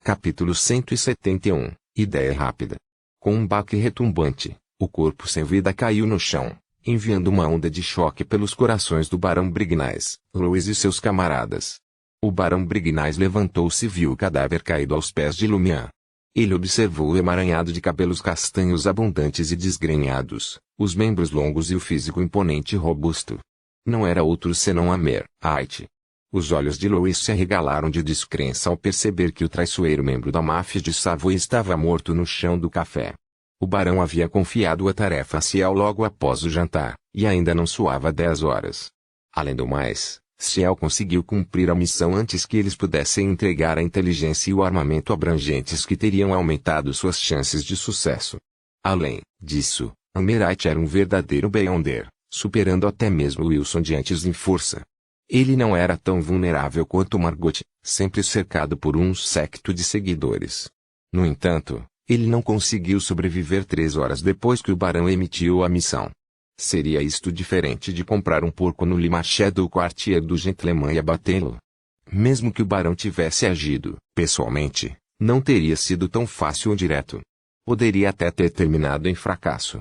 Capítulo 171. Ideia rápida. Com um baque retumbante, o corpo sem vida caiu no chão, enviando uma onda de choque pelos corações do Barão Brignais, Louis e seus camaradas. O Barão Brignais levantou-se e viu o cadáver caído aos pés de Lumian. Ele observou o emaranhado de cabelos castanhos abundantes e desgrenhados, os membros longos e o físico imponente e robusto. Não era outro senão Amer-Ait. Os olhos de Louis se arregalaram de descrença ao perceber que o traiçoeiro membro da máfia de Savoy estava morto no chão do café. O barão havia confiado a tarefa a Ciel logo após o jantar, e ainda não soava 10 horas. Além do mais, Ciel conseguiu cumprir a missão antes que eles pudessem entregar a inteligência e o armamento abrangentes que teriam aumentado suas chances de sucesso. Além disso, Amer-Ait era um verdadeiro Beyonder, superando até mesmo Wilson de antes em força. Ele não era tão vulnerável quanto Margot, sempre cercado por um séquito de seguidores. No entanto, ele não conseguiu sobreviver 3 horas depois que o barão emitiu a missão. Seria isto diferente de comprar um porco no Le Marché do Quartier do Gentleman e abatê-lo? Mesmo que o barão tivesse agido, pessoalmente, não teria sido tão fácil ou direto. Poderia até ter terminado em fracasso.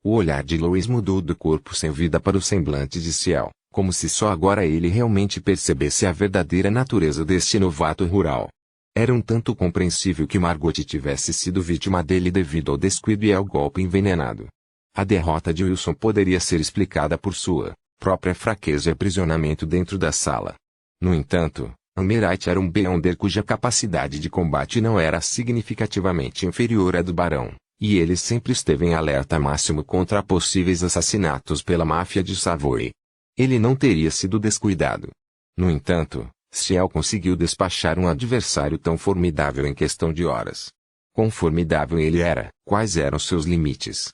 O olhar de Louis mudou do corpo sem vida para o semblante de Ciel, como se só agora ele realmente percebesse a verdadeira natureza deste novato rural. Era um tanto compreensível que Margot tivesse sido vítima dele devido ao descuido e ao golpe envenenado. A derrota de Wilson poderia ser explicada por sua própria fraqueza e aprisionamento dentro da sala. No entanto, Amer-Ait era um Beyonder cuja capacidade de combate não era significativamente inferior à do barão, e ele sempre esteve em alerta máximo contra possíveis assassinatos pela máfia de Savoy. Ele não teria sido descuidado. No entanto, Ciel conseguiu despachar um adversário tão formidável em questão de horas. Quão formidável ele era, quais eram seus limites?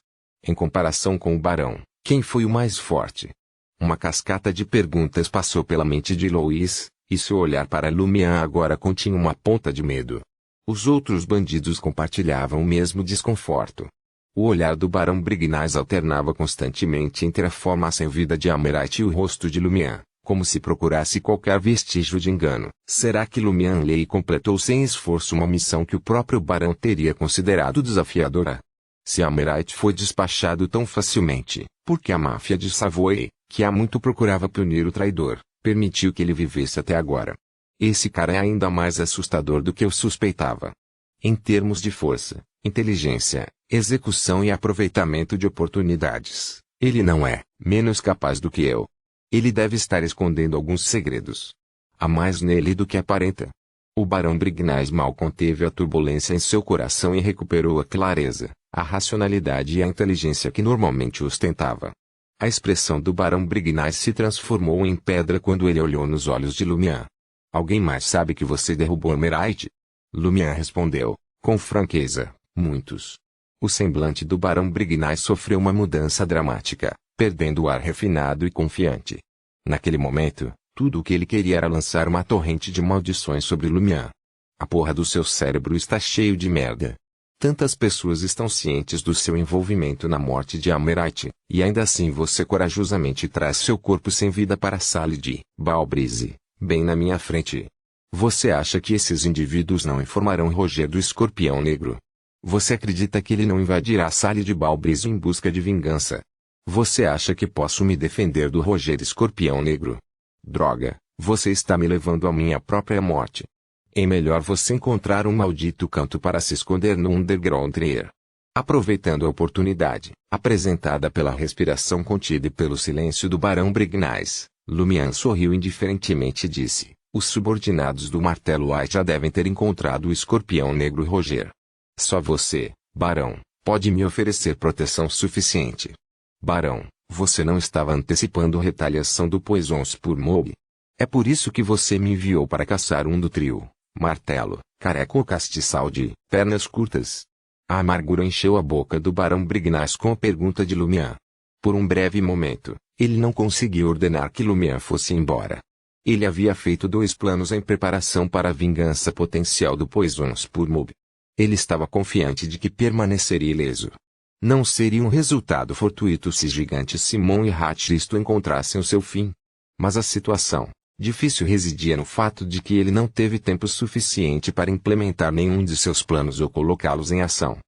Em comparação com o barão, quem foi o mais forte? Uma cascata de perguntas passou pela mente de Louis, e seu olhar para Lumian agora continha uma ponta de medo. Os outros bandidos compartilhavam o mesmo desconforto. O olhar do barão Brignais alternava constantemente entre a forma sem vida de Amer-Ait e o rosto de Lumian, como se procurasse qualquer vestígio de engano. Será que Lumian lhe completou sem esforço uma missão que o próprio barão teria considerado desafiadora? Se Amer-Ait foi despachado tão facilmente, porque a máfia de Savoy, que há muito procurava punir o traidor, permitiu que ele vivesse até agora. Esse cara é ainda mais assustador do que eu suspeitava. Em termos de força, inteligência, execução e aproveitamento de oportunidades, ele não é menos capaz do que eu. Ele deve estar escondendo alguns segredos. Há mais nele do que aparenta. O barão Brignais mal conteve a turbulência em seu coração e recuperou a clareza, a racionalidade e a inteligência que normalmente ostentava. A expressão do barão Brignais se transformou em pedra quando ele olhou nos olhos de Lumian. Alguém mais sabe que você derrubou Amer-Ait? Lumian respondeu, com franqueza, muitos. O semblante do barão Brignais sofreu uma mudança dramática, perdendo o ar refinado e confiante. Naquele momento, tudo o que ele queria era lançar uma torrente de maldições sobre Lumian. A porra do seu cérebro está cheio de merda. Tantas pessoas estão cientes do seu envolvimento na morte de Amer-Ait, e ainda assim você corajosamente traz seu corpo sem vida para a sala de Balbrise, bem na minha frente. Você acha que esses indivíduos não informarão Roger do Escorpião Negro? Você acredita que ele não invadirá a sala de Balbrise em busca de vingança? Você acha que posso me defender do Roger Escorpião Negro? Droga, você está me levando à minha própria morte. É melhor você encontrar um maldito canto para se esconder no underground layer. Aproveitando a oportunidade, apresentada pela respiração contida e pelo silêncio do barão Brignais, Lumian sorriu indiferentemente e disse, os subordinados do Martelo White já devem ter encontrado o Escorpião Negro Roger. Só você, barão, pode me oferecer proteção suficiente. Barão, você não estava antecipando a retaliação do Poisons por Mob? É por isso que você me enviou para caçar um do trio, Martelo, Careca ou Castiçal de pernas curtas? A amargura encheu a boca do barão Brignais com a pergunta de Lumian. Por um breve momento, ele não conseguiu ordenar que Lumian fosse embora. Ele havia feito 2 planos em preparação para a vingança potencial do Poisons por Mob. Ele estava confiante de que permaneceria ileso. Não seria um resultado fortuito se gigantes Simon e Hatchlisto encontrassem o seu fim. Mas a situação, Difícil residia no fato de que ele não teve tempo suficiente para implementar nenhum de seus planos ou colocá-los em ação.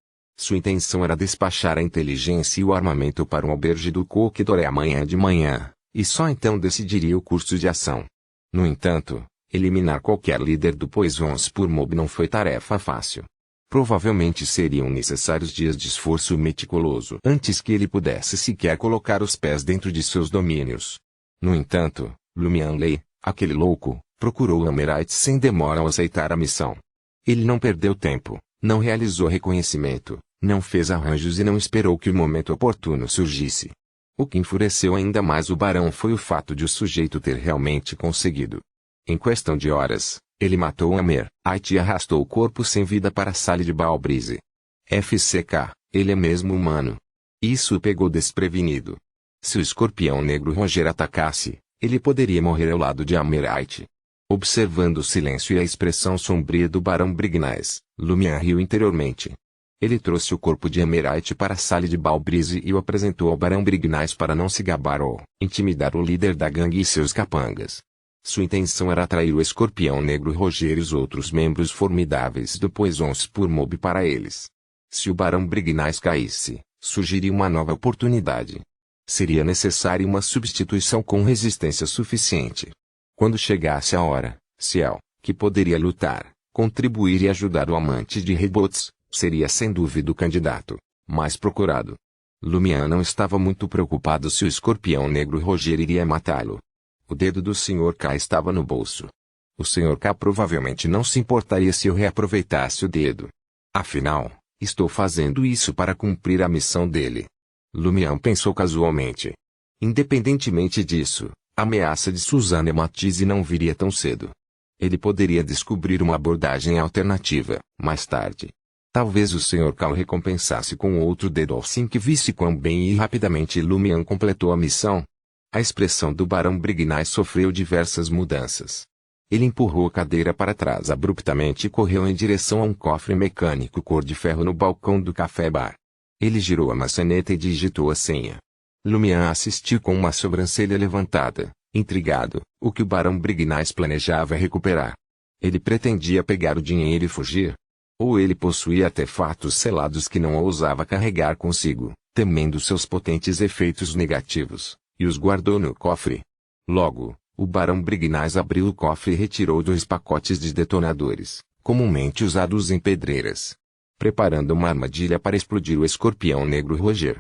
Sua intenção era despachar a inteligência e o armamento para um albergue do Coque Doré amanhã de manhã, e só então decidiria o curso de ação. No entanto, eliminar qualquer líder do Poisons por Mob não foi tarefa fácil. Provavelmente seriam necessários dias de esforço meticuloso antes que ele pudesse sequer colocar os pés dentro de seus domínios. No entanto, Lumian Lei, aquele louco, procurou Amherst sem demora ao aceitar a missão. Ele não perdeu tempo, não realizou reconhecimento, não fez arranjos e não esperou que o momento oportuno surgisse. O que enfureceu ainda mais o barão foi o fato de o sujeito ter realmente conseguido. Em questão de horas, ele matou Amherst e arrastou o corpo sem vida para a sala de Balbrise. FCK, ele é mesmo humano. Isso o pegou desprevenido. Se o escorpião negro Roger atacasse, ele poderia morrer ao lado de Amherst. Observando o silêncio e a expressão sombria do barão Brignais, Lumian riu interiormente. Ele trouxe o corpo de Amherst para a sala de Balbrise e o apresentou ao barão Brignais para não se gabar ou intimidar o líder da gangue e seus capangas. Sua intenção era atrair o escorpião negro Roger e os outros membros formidáveis do Poisons por Mob para eles. Se o barão Brignais caísse, surgiria uma nova oportunidade. Seria necessária uma substituição com resistência suficiente. Quando chegasse a hora, Ciel, que poderia lutar, contribuir e ajudar o amante de rebotes, seria sem dúvida o candidato mais procurado. Lumian não estava muito preocupado se o escorpião negro Roger iria matá-lo. O dedo do Sr. K estava no bolso. O Sr. K provavelmente não se importaria se eu reaproveitasse o dedo. Afinal, estou fazendo isso para cumprir a missão dele. Lumian pensou casualmente. Independentemente disso, a ameaça de Suzanne Matisse não viria tão cedo. Ele poderia descobrir uma abordagem alternativa, mais tarde. Talvez o Sr. K o recompensasse com outro dedo assim que visse quão bem e rapidamente Lumian completou a missão. A expressão do barão Brignais sofreu diversas mudanças. Ele empurrou a cadeira para trás abruptamente e correu em direção a um cofre mecânico cor de ferro no balcão do café-bar. Ele girou a maçaneta e digitou a senha. Lumian assistiu com uma sobrancelha levantada, intrigado, o que o barão Brignais planejava recuperar. Ele pretendia pegar o dinheiro e fugir? Ou ele possuía artefatos selados que não ousava carregar consigo, temendo seus potentes efeitos negativos, e os guardou no cofre? Logo, o barão Brignais abriu o cofre e retirou 2 pacotes de detonadores, comumente usados em pedreiras, preparando uma armadilha para explodir o escorpião negro Roger.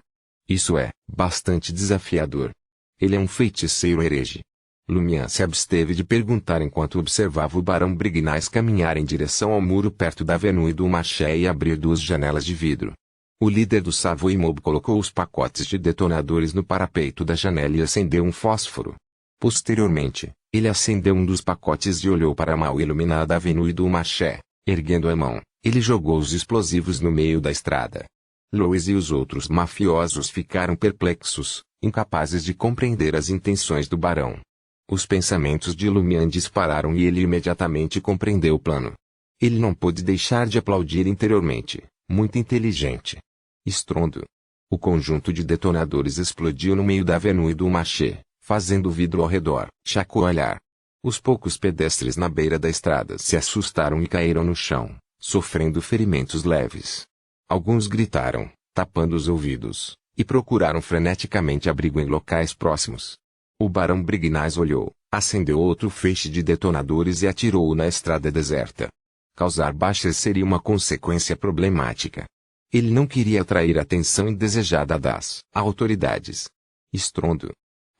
Isso é bastante desafiador. Ele é um feiticeiro herege. Lumian se absteve de perguntar enquanto observava o barão Brignais caminhar em direção ao muro perto da Avenue do Marché e abrir 2 janelas de vidro. O líder do Savoy Mob colocou os pacotes de detonadores no parapeito da janela e acendeu um fósforo. Posteriormente, ele acendeu um dos pacotes e olhou para a mal iluminada Avenue do Marché. Erguendo a mão, ele jogou os explosivos no meio da estrada. Louis e os outros mafiosos ficaram perplexos, incapazes de compreender as intenções do barão. Os pensamentos de Lumian dispararam e ele imediatamente compreendeu o plano. Ele não pôde deixar de aplaudir interiormente. Muito inteligente. Estrondo. O conjunto de detonadores explodiu no meio da Avenue do Marché, fazendo o vidro ao redor chacoalhar. Os poucos pedestres na beira da estrada se assustaram e caíram no chão, sofrendo ferimentos leves. Alguns gritaram, tapando os ouvidos, e procuraram freneticamente abrigo em locais próximos. O barão Brignais olhou, acendeu outro feixe de detonadores e atirou-o na estrada deserta. Causar baixas seria uma consequência problemática. Ele não queria atrair a atenção indesejada das autoridades. Estrondo.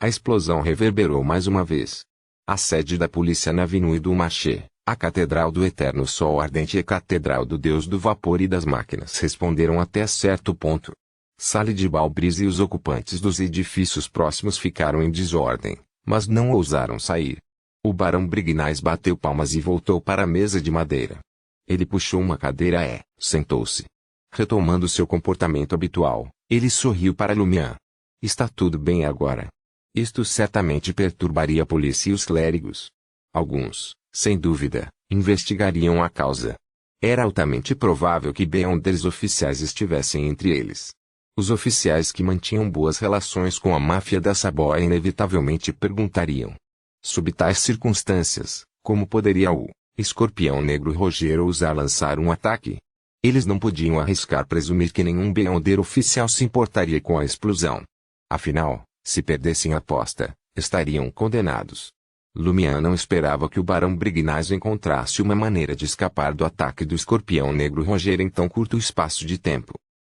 A explosão reverberou mais uma vez. A sede da polícia na Avenue do Marché, a Catedral do Eterno Sol Ardente e a Catedral do Deus do Vapor e das Máquinas responderam até certo ponto. Salle de Balbrise e os ocupantes dos edifícios próximos ficaram em desordem, mas não ousaram sair. O barão Brignais bateu palmas e voltou para a mesa de madeira. Ele puxou uma cadeira e sentou-se. Retomando seu comportamento habitual, ele sorriu para Lumian. Está tudo bem agora. Isto certamente perturbaria a polícia e os clérigos. Alguns, sem dúvida, investigariam a causa. Era altamente provável que Beyonders oficiais estivessem entre eles. Os oficiais que mantinham boas relações com a máfia da Savoy inevitavelmente perguntariam. Sob tais circunstâncias, como poderia o Escorpião Negro Roger ousar lançar um ataque? Eles não podiam arriscar presumir que nenhum Beyonder oficial se importaria com a explosão. Afinal, se perdessem a aposta, estariam condenados. Lumière não esperava que o Barão Brignac encontrasse uma maneira de escapar do ataque do Escorpião Negro Roger em tão curto espaço de tempo.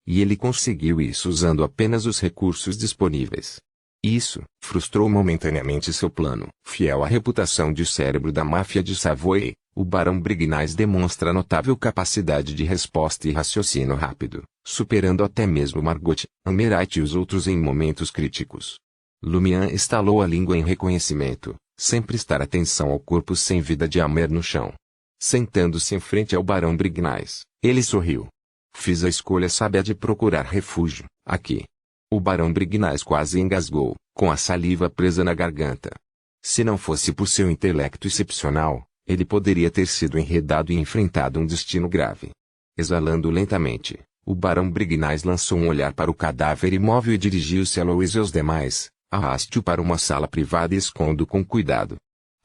E ele conseguiu isso usando apenas os recursos disponíveis. Isso frustrou momentaneamente seu plano. Fiel à reputação de cérebro da máfia de Savoy, o Barão Brignac demonstra notável capacidade de resposta e raciocínio rápido, superando até mesmo Margot, Ammirite e os outros em momentos críticos. Lumière estalou a língua em reconhecimento, sem prestar atenção ao corpo sem vida de Amer no chão. Sentando-se em frente ao Barão Brignac, ele sorriu. Fiz a escolha sábia de procurar refúgio, aqui. O Barão Brignac quase engasgou, com a saliva presa na garganta. Se não fosse por seu intelecto excepcional, ele poderia ter sido enredado e enfrentado um destino grave. Exalando lentamente, o Barão Brignac lançou um olhar para o cadáver imóvel e dirigiu-se a Louise e aos demais. Arraste-o para uma sala privada e esconda-o com cuidado.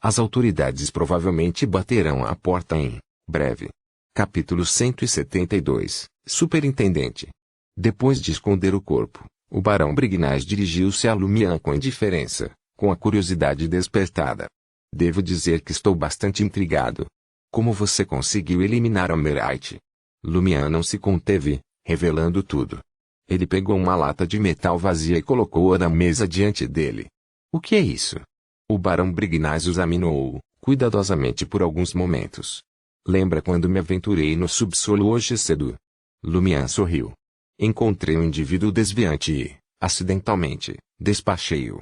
As autoridades provavelmente baterão à porta em breve. Capítulo 172. Superintendente. Depois de esconder o corpo, o Barão Brignac dirigiu-se a Lumière com indiferença, com a curiosidade despertada. Devo dizer que estou bastante intrigado. Como você conseguiu eliminar Ammirite? Lumière não se conteve, revelando tudo. Ele pegou uma lata de metal vazia e colocou-a na mesa diante dele. O que é isso? O Barão Brignac examinou-o, cuidadosamente por alguns momentos. Lembra quando me aventurei no subsolo hoje cedo? Lumière sorriu. Encontrei um indivíduo desviante e, acidentalmente, despachei-o.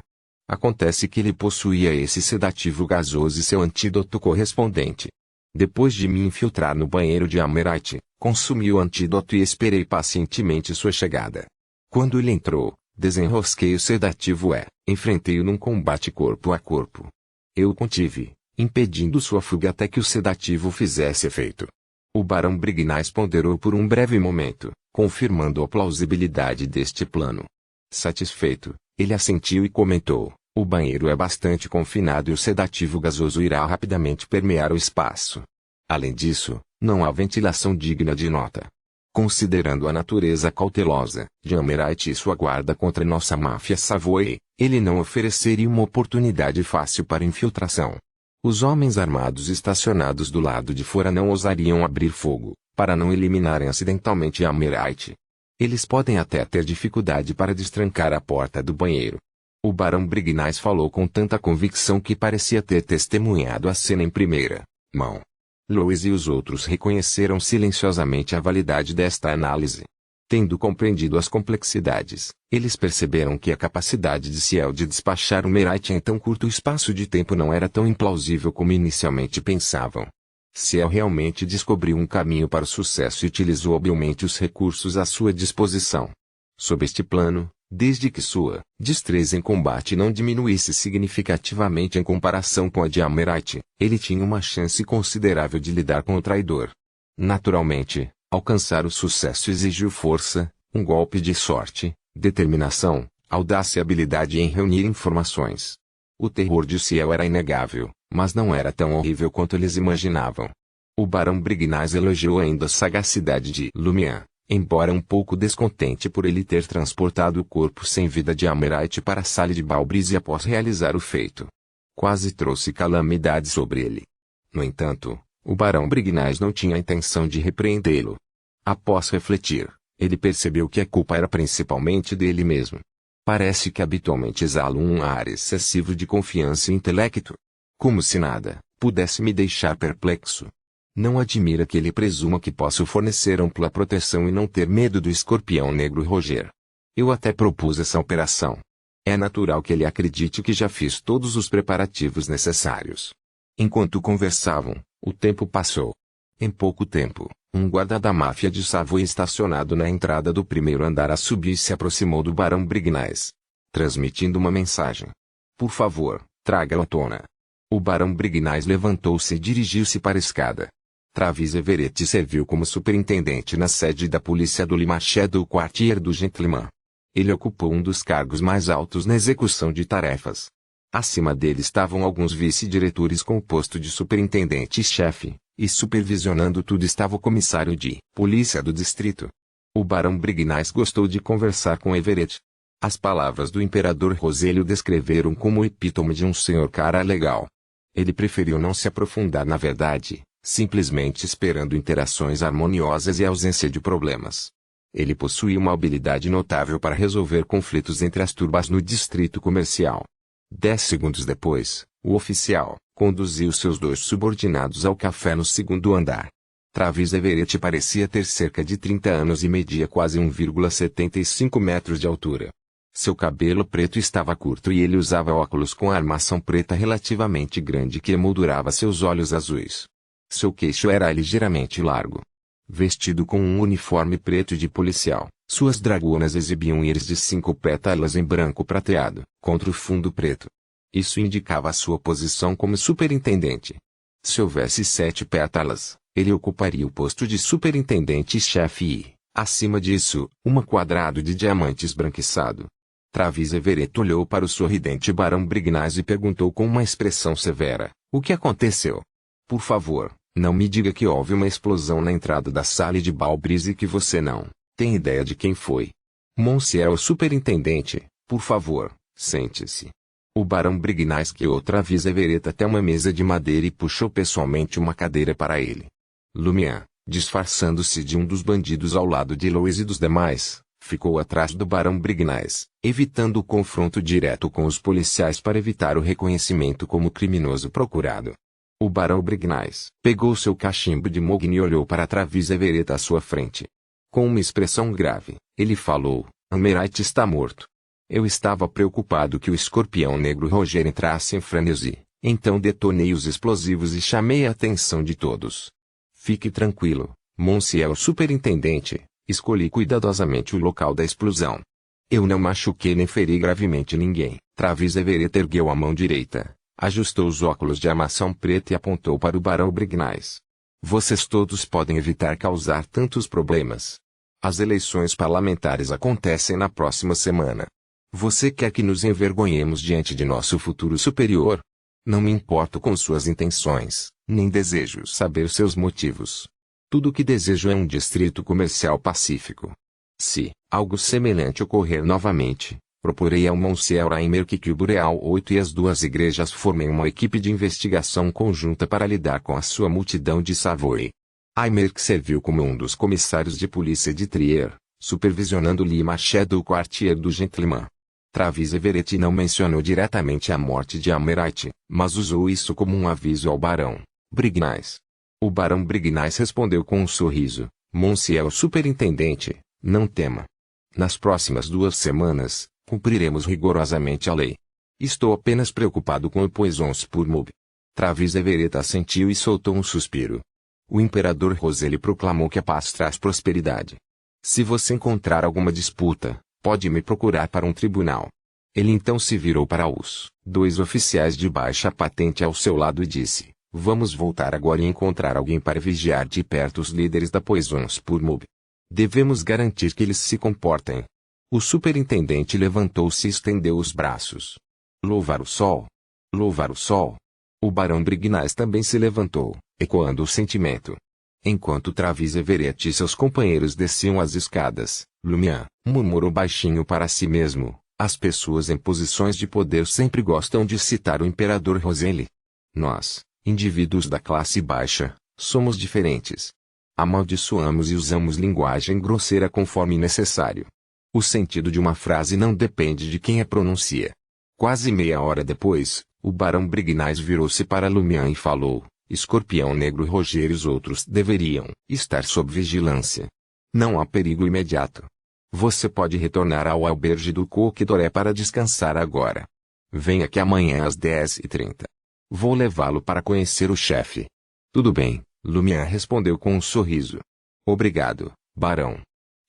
Acontece que ele possuía esse sedativo gasoso e seu antídoto correspondente. Depois de me infiltrar no banheiro de Ammirite, consumi o antídoto e esperei pacientemente sua chegada. Quando ele entrou, desenrosquei o sedativo e enfrentei-o num combate corpo a corpo. Eu o contive, impedindo sua fuga até que o sedativo fizesse efeito. O Barão Brignac ponderou por um breve momento, confirmando a plausibilidade deste plano. Satisfeito, ele assentiu e comentou: o banheiro é bastante confinado e o sedativo gasoso irá rapidamente permear o espaço. Além disso, não há ventilação digna de nota. Considerando a natureza cautelosa de Ammirite e sua guarda contra nossa máfia Savoy, ele não ofereceria uma oportunidade fácil para infiltração. Os homens armados estacionados do lado de fora não ousariam abrir fogo, para não eliminarem acidentalmente Ammirite. Eles podem até ter dificuldade para destrancar a porta do banheiro. O Barão Brignac falou com tanta convicção que parecia ter testemunhado a cena em primeira mão. Louise e os outros reconheceram silenciosamente a validade desta análise. Tendo compreendido as complexidades, eles perceberam que a capacidade de Ciel de despachar o Ammirite em tão curto espaço de tempo não era tão implausível como inicialmente pensavam. Ciel realmente descobriu um caminho para o sucesso e utilizou habilmente os recursos à sua disposição. Sob este plano, desde que sua destreza em combate não diminuísse significativamente em comparação com a de Ammirite, ele tinha uma chance considerável de lidar com o traidor. Naturalmente, alcançar o sucesso exigiu força, um golpe de sorte, determinação, audácia e habilidade em reunir informações. O terror de Ciel era inegável, mas não era tão horrível quanto eles imaginavam. O Barão Brignac elogiou ainda a sagacidade de Lumière, embora um pouco descontente por ele ter transportado o corpo sem vida de Ammirite para a sala de Balbrise após realizar o feito. Quase trouxe calamidade sobre ele. No entanto, o Barão Brignac não tinha a intenção de repreendê-lo. Após refletir, ele percebeu que a culpa era principalmente dele mesmo. Parece que habitualmente exalo um ar excessivo de confiança e intelecto. Como se nada pudesse me deixar perplexo. Não admira que ele presuma que posso fornecer ampla proteção e não ter medo do Escorpião Negro Roger. Eu até propus essa operação. É natural que ele acredite que já fiz todos os preparativos necessários. Enquanto conversavam, o tempo passou. Em pouco tempo, um guarda da máfia de Savoy estacionado na entrada do primeiro andar subiu e se aproximou do Barão Brignac, transmitindo uma mensagem. Por favor, traga-o à tona. O Barão Brignac levantou-se e dirigiu-se para a escada. Travis Everett serviu como superintendente na sede da polícia do Le Marché do Quartier do Gentleman. Ele ocupou um dos cargos mais altos na execução de tarefas. Acima dele estavam alguns vice-diretores com o posto de superintendente-chefe, e supervisionando tudo estava o comissário de polícia do distrito. O barão Brignais gostou de conversar com Everett. As palavras do imperador Roselli o descreveram como o epítome de um senhor cara legal. Ele preferiu não se aprofundar na verdade, simplesmente esperando interações harmoniosas e ausência de problemas. Ele possuía uma habilidade notável para resolver conflitos entre as turbas no distrito comercial. 10 segundos depois, o oficial conduziu seus 2 subordinados ao café no segundo andar. Travis Everett parecia ter cerca de 30 anos e media quase 1,75 metros de altura. Seu cabelo preto estava curto e ele usava óculos com armação preta relativamente grande que emoldurava seus olhos azuis. Seu queixo era ligeiramente largo. Vestido com um uniforme preto de policial, suas dragonas exibiam íris de 5 pétalas em branco prateado, contra o fundo preto. Isso indicava a sua posição como superintendente. Se houvesse 7 pétalas, ele ocuparia o posto de superintendente-chefe e, acima disso, um quadrado de diamante esbranquiçado. Travis Everett olhou para o sorridente barão Brignais e perguntou com uma expressão severa: "O que aconteceu? Por favor, não me diga que houve uma explosão na entrada da sala de Balbrise e que você não tem ideia de quem foi. Monsieur o superintendente, por favor, sente-se." O barão Brignais guiou Travis Everett até uma mesa de madeira e puxou pessoalmente uma cadeira para ele. Lumière, disfarçando-se de um dos bandidos ao lado de Louis e dos demais, ficou atrás do barão Brignais, evitando o confronto direto com os policiais para evitar o reconhecimento como criminoso procurado. O barão Brignais pegou seu cachimbo de mogno e olhou para Travis Everett à sua frente. Com uma expressão grave, ele falou: "Ammirite está morto." Eu estava preocupado que o escorpião negro Roger entrasse em frenesi, então detonei os explosivos e chamei a atenção de todos. Fique tranquilo, Monsieur o superintendente, escolhi cuidadosamente o local da explosão. Eu não machuquei nem feri gravemente ninguém. Travis Everett ergueu a mão direita, ajustou os óculos de armação preta e apontou para o barão Brignais. Vocês todos podem evitar causar tantos problemas. As eleições parlamentares acontecem na próxima semana. Você quer que nos envergonhemos diante de nosso futuro superior? Não me importo com suas intenções, nem desejo saber seus motivos. Tudo o que desejo é um distrito comercial pacífico. Se algo semelhante ocorrer novamente, proporei ao Monsieur Aimer que o Bureau 8 e as 2 igrejas formem uma equipe de investigação conjunta para lidar com a sua multidão de Savoy. Aimer que serviu como um dos comissários de polícia de Trier, supervisionando Le Marché do Quartier do Gentleman. Travis Everett não mencionou diretamente a morte de Ammirite, mas usou isso como um aviso ao barão Brignais. O barão Brignais respondeu com um sorriso: "Monsieur o superintendente, não tema. Nas próximas 2 semanas, cumpriremos rigorosamente a lei. Estou apenas preocupado com o Poisons pour Mob." Travis Everett assentiu e soltou um suspiro. O imperador Roselli proclamou que a paz traz prosperidade. "Se você encontrar alguma disputa, pode me procurar para um tribunal." Ele então se virou para os 2 oficiais de baixa patente ao seu lado e disse: "Vamos voltar agora e encontrar alguém para vigiar de perto os líderes da Poisons pour Mob. Devemos garantir que eles se comportem." O superintendente levantou-se e estendeu os braços. "Louvar o sol! Louvar o sol!" O barão Brignais também se levantou, ecoando o sentimento. Enquanto Travis Everett e seus companheiros desciam as escadas, Lumière murmurou baixinho para si mesmo: "As pessoas em posições de poder sempre gostam de citar o imperador Roselli. Nós, indivíduos da classe baixa, somos diferentes. Amaldiçoamos e usamos linguagem grosseira conforme necessário. O sentido de uma frase não depende de quem a pronuncia." Quase meia hora depois, o barão Brignais virou-se para Lumière e falou: "Escorpião Negro Roger e os outros deveriam estar sob vigilância. Não há perigo imediato. Você pode retornar ao albergue do Coq d'Oré para descansar agora. Venha aqui amanhã às 10h30. Vou levá-lo para conhecer o chefe." "Tudo bem," Lumière respondeu com um sorriso. "Obrigado, barão."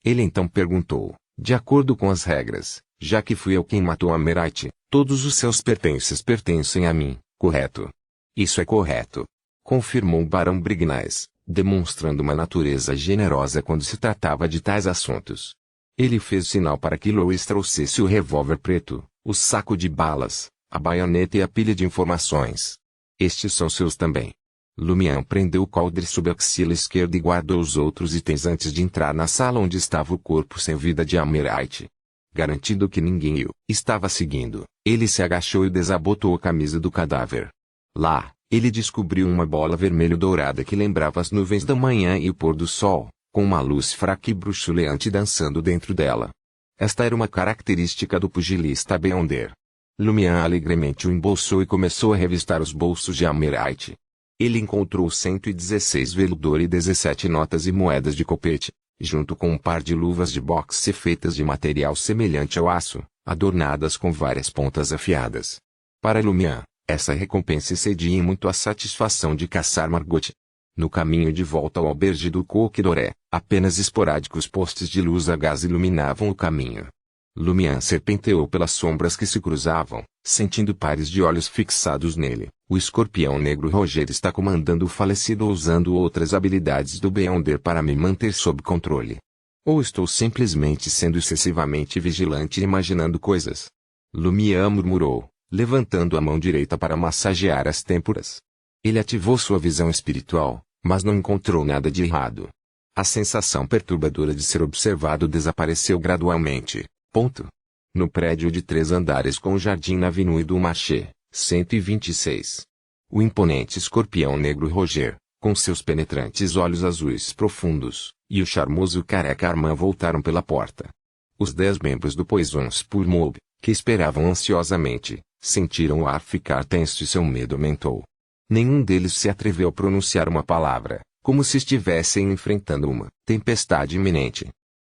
Ele então perguntou: "De acordo com as regras, já que fui eu quem matou Ammirite, todos os seus pertences pertencem a mim, correto?" "Isso é correto," confirmou o barão Brignais, demonstrando uma natureza generosa quando se tratava de tais assuntos. Ele fez sinal para que Louis trouxesse o revólver preto, o saco de balas, a baioneta e a pilha de informações. Estes são seus também. Lumian prendeu o coldre sob a axila esquerda e guardou os outros itens antes de entrar na sala onde estava o corpo sem vida de Amirite. Garantindo que ninguém o estava seguindo, ele se agachou e desabotou a camisa do cadáver. Lá, ele descobriu uma bola vermelho-dourada que lembrava as nuvens da manhã e o pôr do sol, com uma luz fraca e bruxuleante dançando dentro dela. Esta era uma característica do pugilista Beyonder. Lumian alegremente o embolsou e começou a revistar os bolsos de Amirite. Ele encontrou 116 veludor e 17 notas e moedas de copete, junto com um par de luvas de boxe feitas de material semelhante ao aço, adornadas com várias pontas afiadas. Para Lumian, essa recompensa excedia em muito a satisfação de caçar Margot. No caminho de volta ao albergue do Coque Doré, apenas esporádicos postes de luz a gás iluminavam o caminho. Lumian serpenteou pelas sombras que se cruzavam, sentindo pares de olhos fixados nele. O escorpião negro Roger está comandando o falecido ou usando outras habilidades do Beyonder para me manter sob controle. Ou estou simplesmente sendo excessivamente vigilante e imaginando coisas. Lumian murmurou, levantando a mão direita para massagear as têmporas. Ele ativou sua visão espiritual, mas não encontrou nada de errado. A sensação perturbadora de ser observado desapareceu gradualmente. No prédio de 3 andares com o jardim na Avenue du Marché, 126. O imponente escorpião negro Roger, com seus penetrantes olhos azuis profundos, e o charmoso careca Armand voltaram pela porta. Os 10 membros do Poisons pour Mob, que esperavam ansiosamente, sentiram o ar ficar tenso e seu medo aumentou. Nenhum deles se atreveu a pronunciar uma palavra, como se estivessem enfrentando uma tempestade iminente.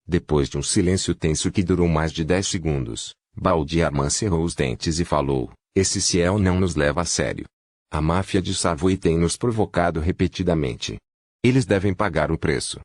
Depois de um silêncio tenso que durou mais de 10 segundos, Baldi Armand cerrou os dentes e falou: "Esse ciel não nos leva a sério. A máfia de Savoy tem nos provocado repetidamente. Eles devem pagar o preço."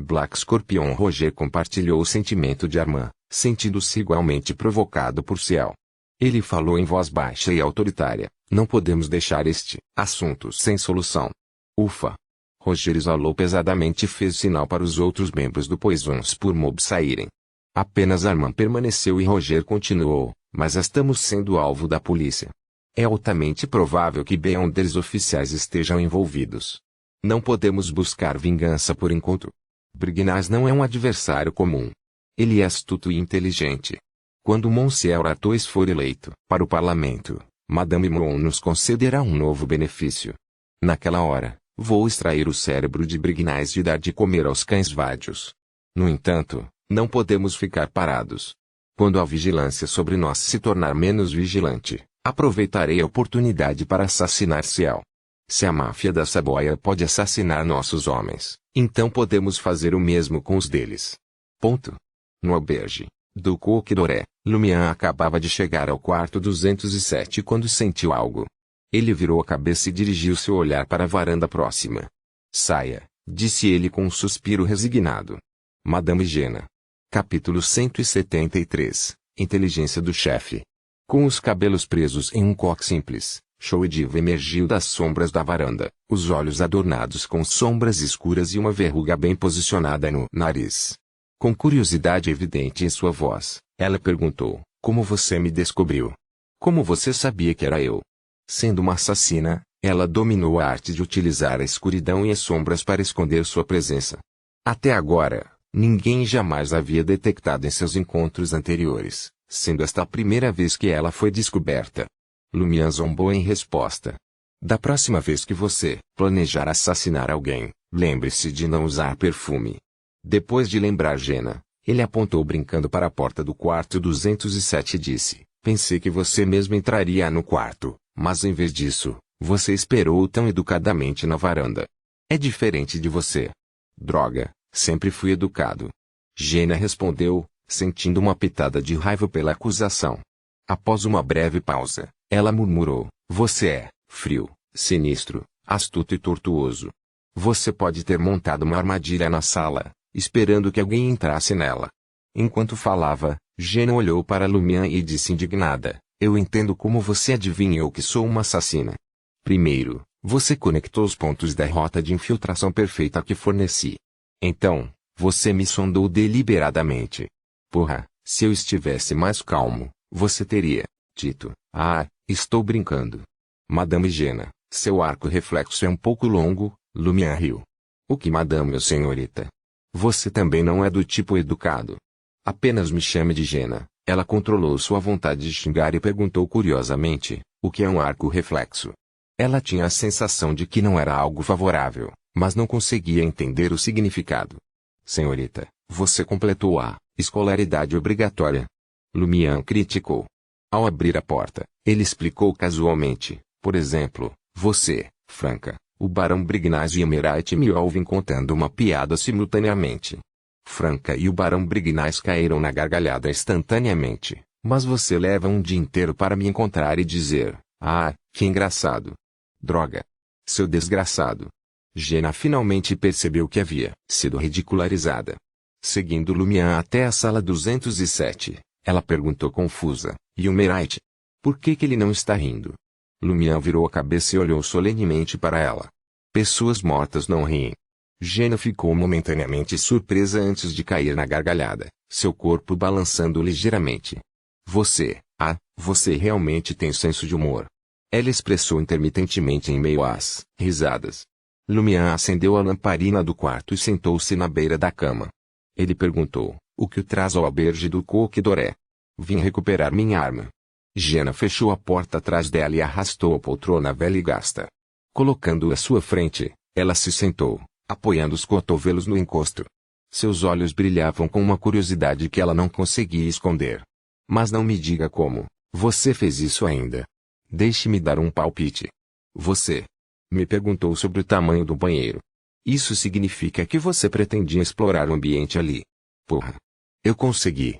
Black Scorpion Roger compartilhou o sentimento de Armand, sentindo-se igualmente provocado por Ciel. Ele falou em voz baixa e autoritária: "Não podemos deixar este assunto sem solução." Ufa! Roger exalou pesadamente e fez sinal para os outros membros do Poisons pour Mob saírem. Apenas Armand permaneceu e Roger continuou: "Mas estamos sendo alvo da polícia. É altamente provável que Beyonders oficiais estejam envolvidos. Não podemos buscar vingança por enquanto. Brignaz não é um adversário comum. Ele é astuto e inteligente. Quando Monsieur Artois for eleito para o parlamento, Madame Mon nos concederá um novo benefício. Naquela hora, vou extrair o cérebro de Brignaz e dar de comer aos cães vádios. No entanto, não podemos ficar parados. Quando a vigilância sobre nós se tornar menos vigilante, aproveitarei a oportunidade para assassinar Ciel. Se a máfia da Saboia pode assassinar nossos homens, então podemos fazer o mesmo com os deles." No albergue do Coque Doré, Lumian acabava de chegar ao quarto 207 quando sentiu algo. Ele virou a cabeça e dirigiu seu olhar para a varanda próxima. "Saia", disse ele com um suspiro resignado. Madame Gena. Capítulo 173. Inteligência do chefe. Com os cabelos presos em um coque simples, Chouediva emergiu das sombras da varanda, os olhos adornados com sombras escuras e uma verruga bem posicionada no nariz. Com curiosidade evidente em sua voz, ela perguntou: "Como você me descobriu? Como você sabia que era eu?" Sendo uma assassina, ela dominou a arte de utilizar a escuridão e as sombras para esconder sua presença. Até agora, ninguém jamais havia detectado em seus encontros anteriores, sendo esta a primeira vez que ela foi descoberta. Lumian zombou em resposta: "Da próxima vez que você planejar assassinar alguém, lembre-se de não usar perfume." Depois de lembrar Gena, ele apontou brincando para a porta do quarto 207 e disse: "Pensei que você mesmo entraria no quarto, mas em vez disso, você esperou tão educadamente na varanda. É diferente de você." "Droga, sempre fui educado." Gena respondeu, sentindo uma pitada de raiva pela acusação. Após uma breve pausa, ela murmurou: "Você é frio, sinistro, astuto e tortuoso. Você pode ter montado uma armadilha na sala, esperando que alguém entrasse nela." Enquanto falava, Gena olhou para Lumian e disse indignada: "Eu entendo como você adivinhou que sou uma assassina. Primeiro, você conectou os pontos da rota de infiltração perfeita que forneci. Então, você me sondou deliberadamente. Porra, se eu estivesse mais calmo, você teria dito: 'Ah, Estou brincando. Madame Jena, seu arco reflexo é um pouco longo, Lumian riu. O que madame, senhorita? Você também não é do tipo educado. Apenas me chame de Jena. Ela controlou sua vontade de xingar e perguntou curiosamente, o que é um arco reflexo? Ela tinha a sensação de que não era algo favorável, mas não conseguia entender o significado. Senhorita, você completou a escolaridade obrigatória. Lumian criticou. Ao abrir a porta, ele explicou casualmente, por exemplo, você, Franca, o Barão Brignaz e Emerite me ouvem contando uma piada simultaneamente. Franca e o Barão Brignaz caíram na gargalhada instantaneamente, mas você leva um dia inteiro para me encontrar e dizer, ah, que engraçado. Droga. Seu desgraçado. Jena finalmente percebeu que havia sido ridicularizada. Seguindo Lumian até a sala 207, ela perguntou confusa, e o Merite? Por que ele não está rindo? Lumian virou a cabeça e olhou solenemente para ela. Pessoas mortas não riem. Jena ficou momentaneamente surpresa antes de cair na gargalhada, seu corpo balançando ligeiramente. Você realmente tem senso de humor. Ela expressou intermitentemente em meio às risadas. Lumian acendeu a lamparina do quarto e sentou-se na beira da cama. Ele perguntou, o que o traz ao albergue do Coque Doré? Vim recuperar minha arma. Jena fechou a porta atrás dela e arrastou a poltrona velha e gasta. Colocando-a à sua frente, ela se sentou, apoiando os cotovelos no encosto. Seus olhos brilhavam com uma curiosidade que ela não conseguia esconder. Mas não me diga como, você fez isso ainda. Deixe-me dar um palpite. Você me perguntou sobre o tamanho do banheiro. Isso significa que você pretendia explorar o ambiente ali. Porra. Eu consegui.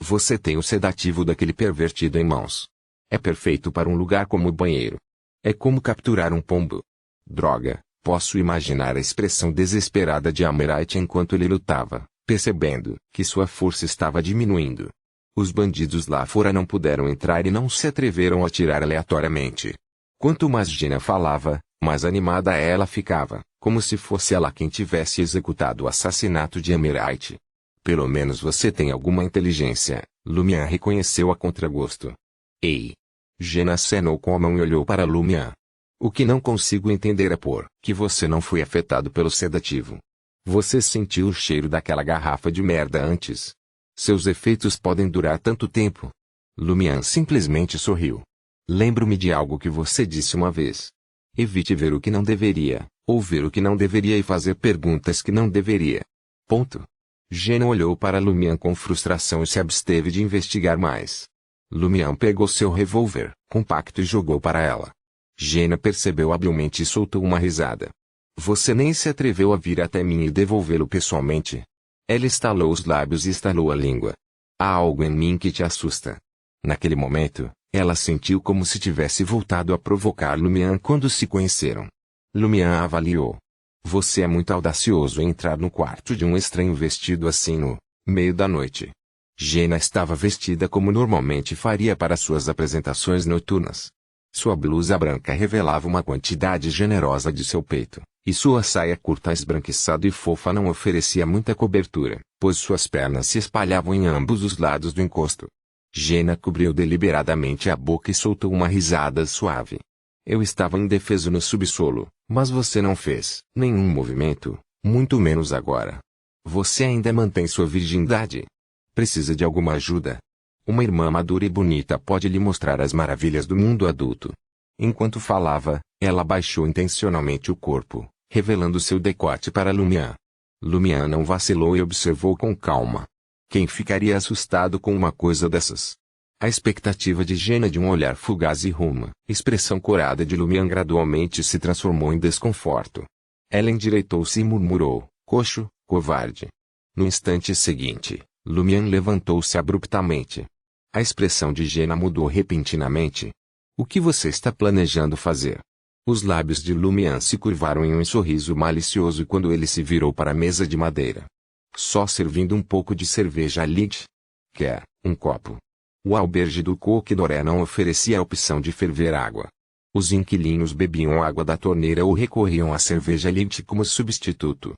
Você tem o sedativo daquele pervertido em mãos. É perfeito para um lugar como o banheiro. É como capturar um pombo. Droga, posso imaginar a expressão desesperada de Amerite enquanto ele lutava, percebendo que sua força estava diminuindo. Os bandidos lá fora não puderam entrar e não se atreveram a atirar aleatoriamente. Quanto mais Jena falava, mais animada ela ficava, como se fosse ela quem tivesse executado o assassinato de Amerite. Pelo menos você tem alguma inteligência, Lumian reconheceu a contragosto. Ei! Jena acenou com a mão e olhou para Lumian. O que não consigo entender é por que você não foi afetado pelo sedativo. Você sentiu o cheiro daquela garrafa de merda antes. Seus efeitos podem durar tanto tempo. Lumian simplesmente sorriu. Lembro-me de algo que você disse uma vez. Evite ver o que não deveria, ouvir o que não deveria e fazer perguntas que não deveria. Ponto. Jena olhou para Lumian com frustração e se absteve de investigar mais. Lumian pegou seu revólver, compacto, e jogou para ela. Jena percebeu habilmente e soltou uma risada. Você nem se atreveu a vir até mim e devolvê-lo pessoalmente. Ela estalou os lábios e estalou a língua. Há algo em mim que te assusta. Naquele momento, ela sentiu como se tivesse voltado a provocar Lumian quando se conheceram. Lumian avaliou. Você é muito audacioso em entrar no quarto de um estranho vestido assim no meio da noite. Jena estava vestida como normalmente faria para suas apresentações noturnas. Sua blusa branca revelava uma quantidade generosa de seu peito, e sua saia curta esbranquiçada e fofa não oferecia muita cobertura, pois suas pernas se espalhavam em ambos os lados do encosto. Jena cobriu deliberadamente a boca e soltou uma risada suave. Eu estava indefeso no subsolo, mas você não fez nenhum movimento, muito menos agora. Você ainda mantém sua virgindade. Precisa de alguma ajuda? Uma irmã madura e bonita pode lhe mostrar as maravilhas do mundo adulto. Enquanto falava, ela baixou intencionalmente o corpo, revelando seu decote para Lumian. Lumian não vacilou e observou com calma. Quem ficaria assustado com uma coisa dessas? A expectativa de Jena de um olhar fugaz e uma expressão corada de Lumian gradualmente se transformou em desconforto. Ela endireitou-se e murmurou, coxo, covarde. No instante seguinte, Lumian levantou-se abruptamente. A expressão de Jena mudou repentinamente. O que você está planejando fazer? Os lábios de Lumian se curvaram em um sorriso malicioso quando ele se virou para a mesa de madeira. Só servindo um pouco de cerveja Light. Quer um copo? O albergue do Coque Doré não oferecia a opção de ferver água. Os inquilinos bebiam água da torneira ou recorriam à cerveja Light como substituto.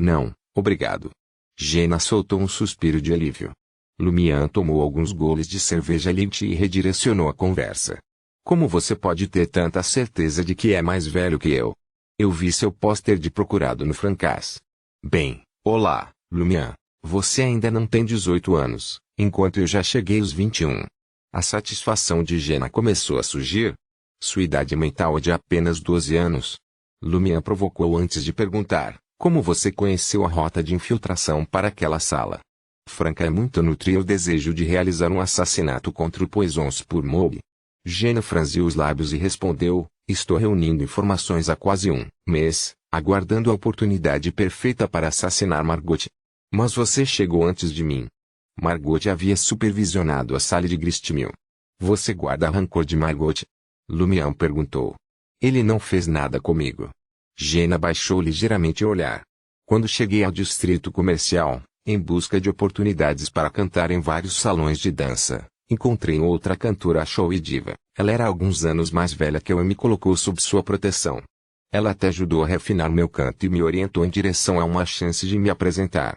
Não, obrigado. Jena soltou um suspiro de alívio. Lumian tomou alguns goles de cerveja leite e redirecionou a conversa. Como você pode ter tanta certeza de que é mais velho que eu? Eu vi seu pôster de procurado no Francas. Bem, olá, Lumian. Você ainda não tem 18 anos, enquanto eu já cheguei aos 21. A satisfação de Jenna começou a surgir. Sua idade mental é de apenas 12 anos. Lumian provocou antes de perguntar, como você conheceu a rota de infiltração para aquela sala? Franca muito nutria o desejo de realizar um assassinato contra o Poisons por Mob. Jenna franziu os lábios e respondeu, estou reunindo informações há quase um mês, aguardando a oportunidade perfeita para assassinar Margot. Mas você chegou antes de mim. Margot havia supervisionado a sala de Gristmill. Você guarda rancor de Margot? Lumian perguntou. Ele não fez nada comigo. Jenna baixou ligeiramente o olhar. Quando cheguei ao distrito comercial, em busca de oportunidades para cantar em vários salões de dança, encontrei outra cantora show e diva. Ela era alguns anos mais velha que eu e me colocou sob sua proteção. Ela até ajudou a refinar meu canto e me orientou em direção a uma chance de me apresentar.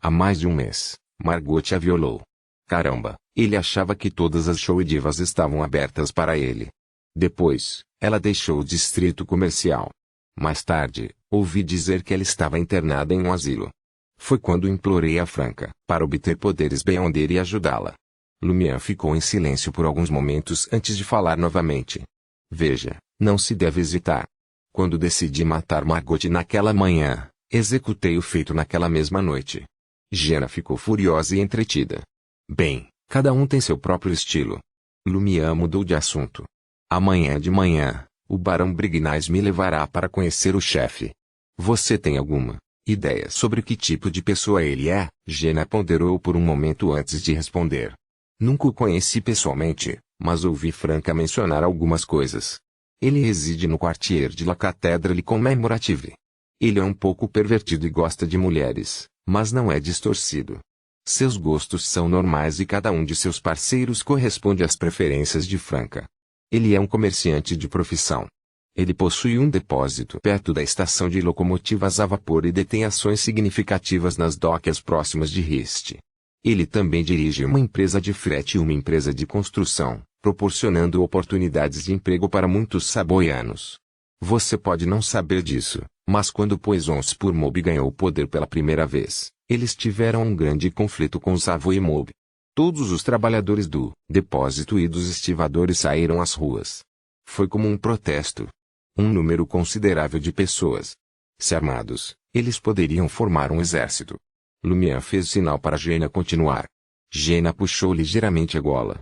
Há mais de um mês, Margot a violou. Caramba, ele achava que todas as show e divas estavam abertas para ele. Depois, ela deixou o distrito comercial. Mais tarde, ouvi dizer que ela estava internada em um asilo. Foi quando implorei a Franca para obter poderes Beyonder e ajudá-la. Lumian ficou em silêncio por alguns momentos antes de falar novamente. Veja, não se deve hesitar. Quando decidi matar Margot naquela manhã, executei o feito naquela mesma noite. Jenna ficou furiosa e entretida. Bem, cada um tem seu próprio estilo. Lumian mudou de assunto. Amanhã de manhã, o Barão Brignais me levará para conhecer o chefe. Você tem alguma ideia sobre que tipo de pessoa ele é? Jenna ponderou por um momento antes de responder. Nunca o conheci pessoalmente, mas ouvi Franca mencionar algumas coisas. Ele reside no quartier de La Cathédrale Commemorative. Ele é um pouco pervertido e gosta de mulheres, mas não é distorcido. Seus gostos são normais e cada um de seus parceiros corresponde às preferências de Franca. Ele é um comerciante de profissão. Ele possui um depósito perto da estação de locomotivas a vapor e detém ações significativas nas docas próximas de Rist. Ele também dirige uma empresa de frete e uma empresa de construção, proporcionando oportunidades de emprego para muitos saboianos. Você pode não saber disso, mas quando Poisons por Mob ganhou o poder pela primeira vez, eles tiveram um grande conflito com Savoy Mob. Todos os trabalhadores do depósito e dos estivadores saíram às ruas. Foi como um protesto. Um número considerável de pessoas. Se armados, eles poderiam formar um exército. Lumian fez sinal para Jenna continuar. Jenna puxou ligeiramente a gola.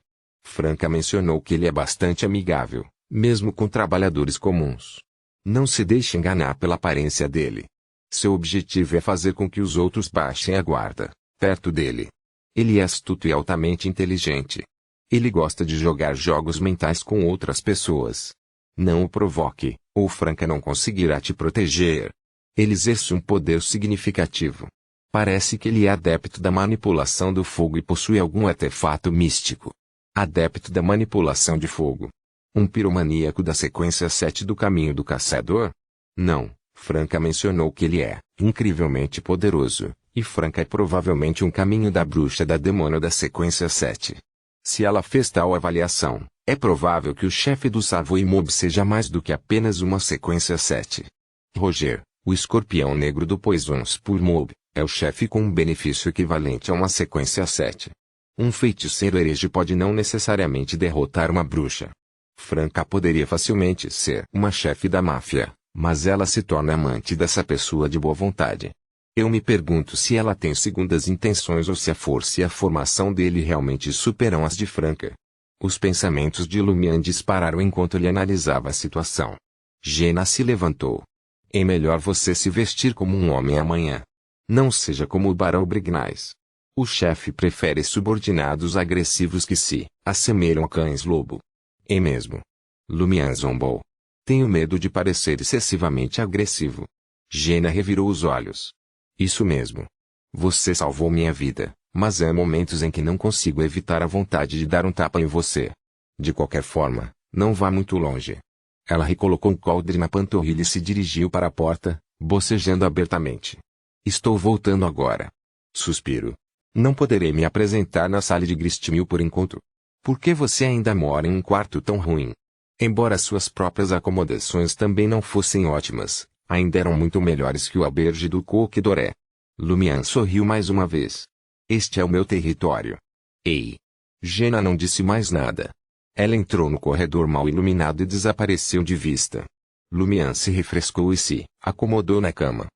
Franca mencionou que ele é bastante amigável, mesmo com trabalhadores comuns. Não se deixe enganar pela aparência dele. Seu objetivo é fazer com que os outros baixem a guarda, perto dele. Ele é astuto e altamente inteligente. Ele gosta de jogar jogos mentais com outras pessoas. Não o provoque, ou Franca não conseguirá te proteger. Ele exerce um poder significativo. Parece que ele é adepto da manipulação do fogo e possui algum artefato místico. Adepto da manipulação de fogo. Um piromaníaco da sequência 7 do Caminho do Caçador? Não, Franca mencionou que ele é incrivelmente poderoso, e Franca é provavelmente um caminho da bruxa da demônio da sequência 7. Se ela fez tal avaliação, é provável que o chefe do Savoy Mob seja mais do que apenas uma sequência 7. Roger, o escorpião negro do Poisons por Mob, é o chefe com um benefício equivalente a uma sequência 7. Um feiticeiro herege pode não necessariamente derrotar uma bruxa. Franca poderia facilmente ser uma chefe da máfia, mas ela se torna amante dessa pessoa de boa vontade. Eu me pergunto se ela tem segundas intenções ou se a força e a formação dele realmente superam as de Franca. Os pensamentos de Lumian dispararam enquanto ele analisava a situação. Jenna se levantou. É melhor você se vestir como um homem amanhã. Não seja como o Barão Brignais. O chefe prefere subordinados agressivos que se assemelham a cães-lobo. É mesmo. Lumian zombou. Tenho medo de parecer excessivamente agressivo. Jenna revirou os olhos. Isso mesmo. Você salvou minha vida, mas há momentos em que não consigo evitar a vontade de dar um tapa em você. De qualquer forma, não vá muito longe. Ela recolocou o coldre na panturrilha e se dirigiu para a porta, bocejando abertamente. Estou voltando agora. Suspiro. Não poderei me apresentar na sala de Gristmil por enquanto. Por que você ainda mora em um quarto tão ruim? Embora suas próprias acomodações também não fossem ótimas, ainda eram muito melhores que o albergue do Coque Doré. Lumian sorriu mais uma vez. Este é o meu território. Ei! Jenna não disse mais nada. Ela entrou no corredor mal iluminado e desapareceu de vista. Lumian se refrescou e se acomodou na cama.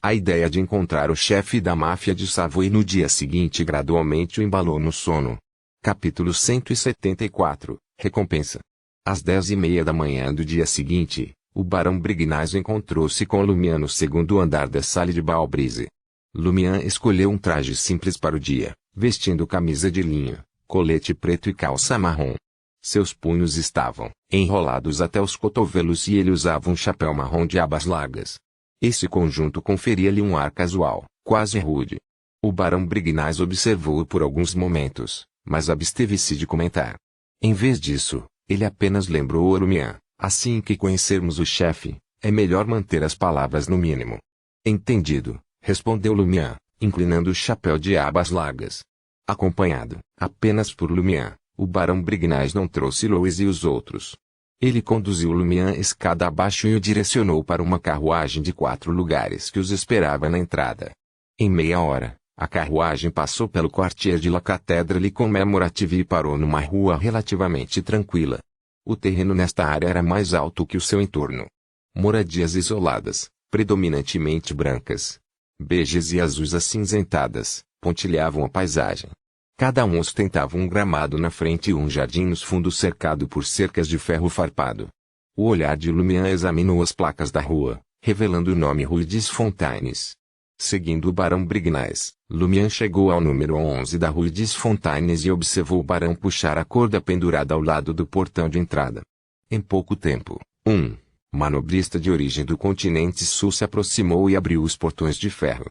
A ideia de encontrar o chefe da máfia de Savoy no dia seguinte gradualmente o embalou no sono. Capítulo 174, Recompensa. Às 10h30 da manhã do dia seguinte, o barão Brignais encontrou-se com Lumian no segundo andar da sala de Balbrise. Lumian escolheu um traje simples para o dia, vestindo camisa de linho, colete preto e calça marrom. Seus punhos estavam enrolados até os cotovelos e ele usava um chapéu marrom de abas largas. Esse conjunto conferia-lhe um ar casual, quase rude. O barão Brignais observou-o por alguns momentos, mas absteve-se de comentar. Em vez disso, ele apenas lembrou a Lumian: assim que conhecermos o chefe, é melhor manter as palavras no mínimo. Entendido, respondeu Lumian, inclinando o chapéu de abas largas. Acompanhado apenas por Lumian, o barão Brignais não trouxe Louis e os outros. Ele conduziu Lumian escada abaixo e o direcionou para uma carruagem de 4 lugares que os esperava na entrada. Em meia hora, a carruagem passou pelo quartier de La Cathédrale Commemorative e parou numa rua relativamente tranquila. O terreno nesta área era mais alto que o seu entorno. Moradias isoladas, predominantemente brancas, beiges e azuis acinzentadas, pontilhavam a paisagem. Cada um ostentava um gramado na frente e um jardim nos fundos cercado por cercas de ferro farpado. O olhar de Lumian examinou as placas da rua, revelando o nome Rue des Fontaines. Seguindo o barão Brignais, Lumian chegou ao número 11 da Rue des Fontaines e observou o barão puxar a corda pendurada ao lado do portão de entrada. Em pouco tempo, um manobrista de origem do continente sul se aproximou e abriu os portões de ferro.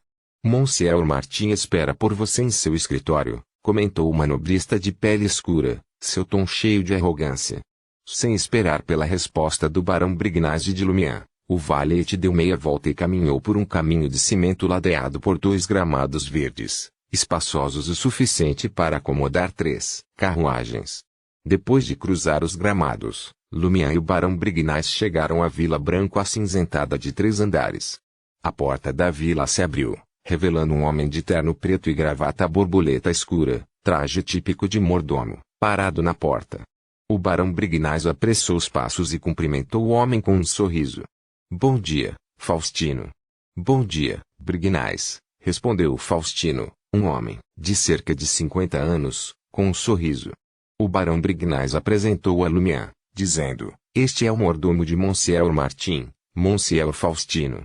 Monsieur Martin espera por você em seu escritório, comentou o manobrista de pele escura, seu tom cheio de arrogância. Sem esperar pela resposta do barão Brignais e de Lumian, o valete deu meia volta e caminhou por um caminho de cimento ladeado por 2 gramados verdes, espaçosos o suficiente para acomodar 3 carruagens. Depois de cruzar os gramados, Lumian e o barão Brignais chegaram à vila branco acinzentada de 3 andares. A porta da vila se abriu, revelando um homem de terno preto e gravata borboleta escura, traje típico de mordomo, parado na porta. O barão Brignais apressou os passos e cumprimentou o homem com um sorriso. Bom dia, Faustino. Bom dia, Brignais, respondeu Faustino, um homem, de cerca de 50 anos, com um sorriso. O barão Brignais apresentou a Lumian, dizendo: este é o mordomo de Monsieur Martin, Monsieur Faustino.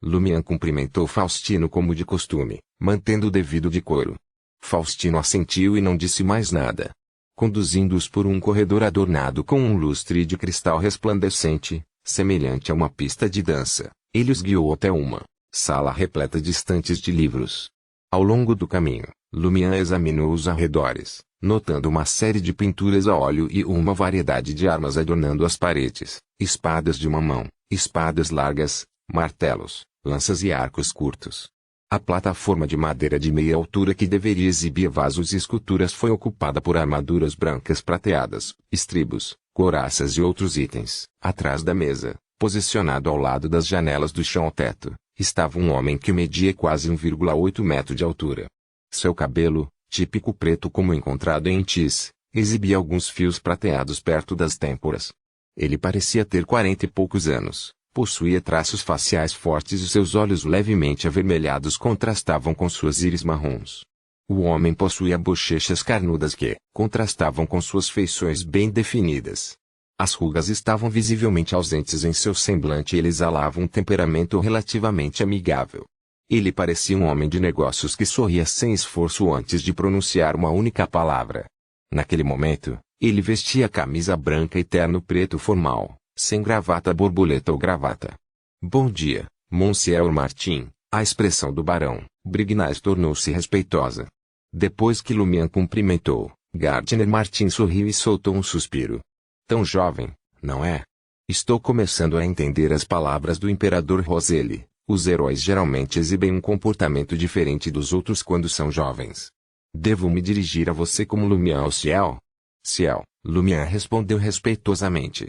Lumian cumprimentou Faustino como de costume, mantendo o devido decoro. Faustino assentiu e não disse mais nada. Conduzindo-os por um corredor adornado com um lustre de cristal resplandecente, semelhante a uma pista de dança, ele os guiou até uma sala repleta de estantes de livros. Ao longo do caminho, Lumian examinou os arredores, notando uma série de pinturas a óleo e uma variedade de armas adornando as paredes: espadas de uma mão, espadas largas, martelos, lanças e arcos curtos. A plataforma de madeira de meia altura que deveria exibir vasos e esculturas foi ocupada por armaduras brancas prateadas, estribos, couraças e outros itens. Atrás da mesa, posicionado ao lado das janelas do chão ao teto, estava um homem que media quase 1,8 metro de altura. Seu cabelo, típico preto como encontrado em Tis, exibia alguns fios prateados perto das têmporas. Ele parecia ter 40 e poucos anos. Possuía traços faciais fortes e seus olhos levemente avermelhados contrastavam com suas íris marrons. O homem possuía bochechas carnudas que contrastavam com suas feições bem definidas. As rugas estavam visivelmente ausentes em seu semblante e ele exalava um temperamento relativamente amigável. Ele parecia um homem de negócios que sorria sem esforço antes de pronunciar uma única palavra. Naquele momento, ele vestia camisa branca e terno preto formal, sem gravata borboleta ou gravata. Bom dia, Monsieur Martin. A expressão do barão Brignais tornou-se respeitosa. Depois que Lumian cumprimentou, Gardner Martin sorriu e soltou um suspiro. Tão jovem, não é? Estou começando a entender as palavras do imperador Roselle. Os heróis geralmente exibem um comportamento diferente dos outros quando são jovens. Devo me dirigir a você como Lumian ou Ciel? Ciel, Lumian respondeu respeitosamente.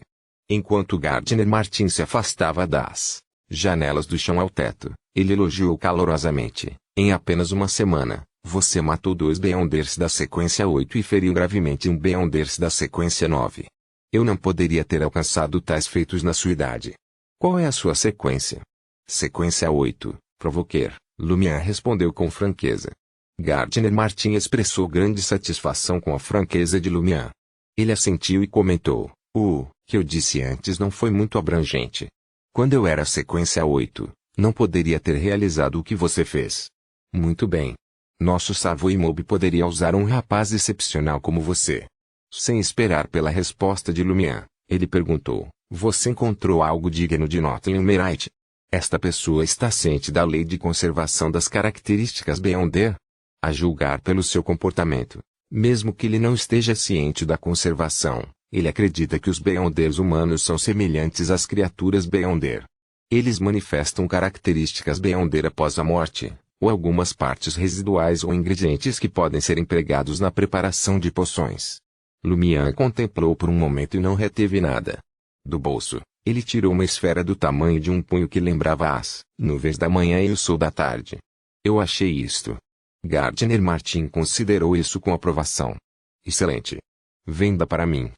Enquanto Gardner Martin se afastava das janelas do chão ao teto, ele elogiou calorosamente. Em apenas uma semana, você matou 2 Beyonders da sequência 8 e feriu gravemente um Beyonders da sequência 9. Eu não poderia ter alcançado tais feitos na sua idade. Qual é a sua sequência? Sequência 8, Provoker, Lumian respondeu com franqueza. Gardner Martin expressou grande satisfação com a franqueza de Lumian. Ele assentiu e comentou: o que eu disse antes não foi muito abrangente. Quando eu era sequência 8, não poderia ter realizado o que você fez. Muito bem. Nosso Savoy Mob poderia usar um rapaz excepcional como você. Sem esperar pela resposta de Lumian, ele perguntou: você encontrou algo digno de nota em Humerite? Esta pessoa está ciente da lei de conservação das características Beyonder? A julgar pelo seu comportamento, mesmo que ele não esteja ciente da conservação, ele acredita que os Beyonders humanos são semelhantes às criaturas Beyonder. Eles manifestam características Beyonder após a morte, ou algumas partes residuais ou ingredientes que podem ser empregados na preparação de poções. Lumian contemplou por um momento e não reteve nada. Do bolso, ele tirou uma esfera do tamanho de um punho que lembrava as nuvens da manhã e o sol da tarde. Eu achei isto. Gardner Martin considerou isso com aprovação. Excelente. Venda para mim.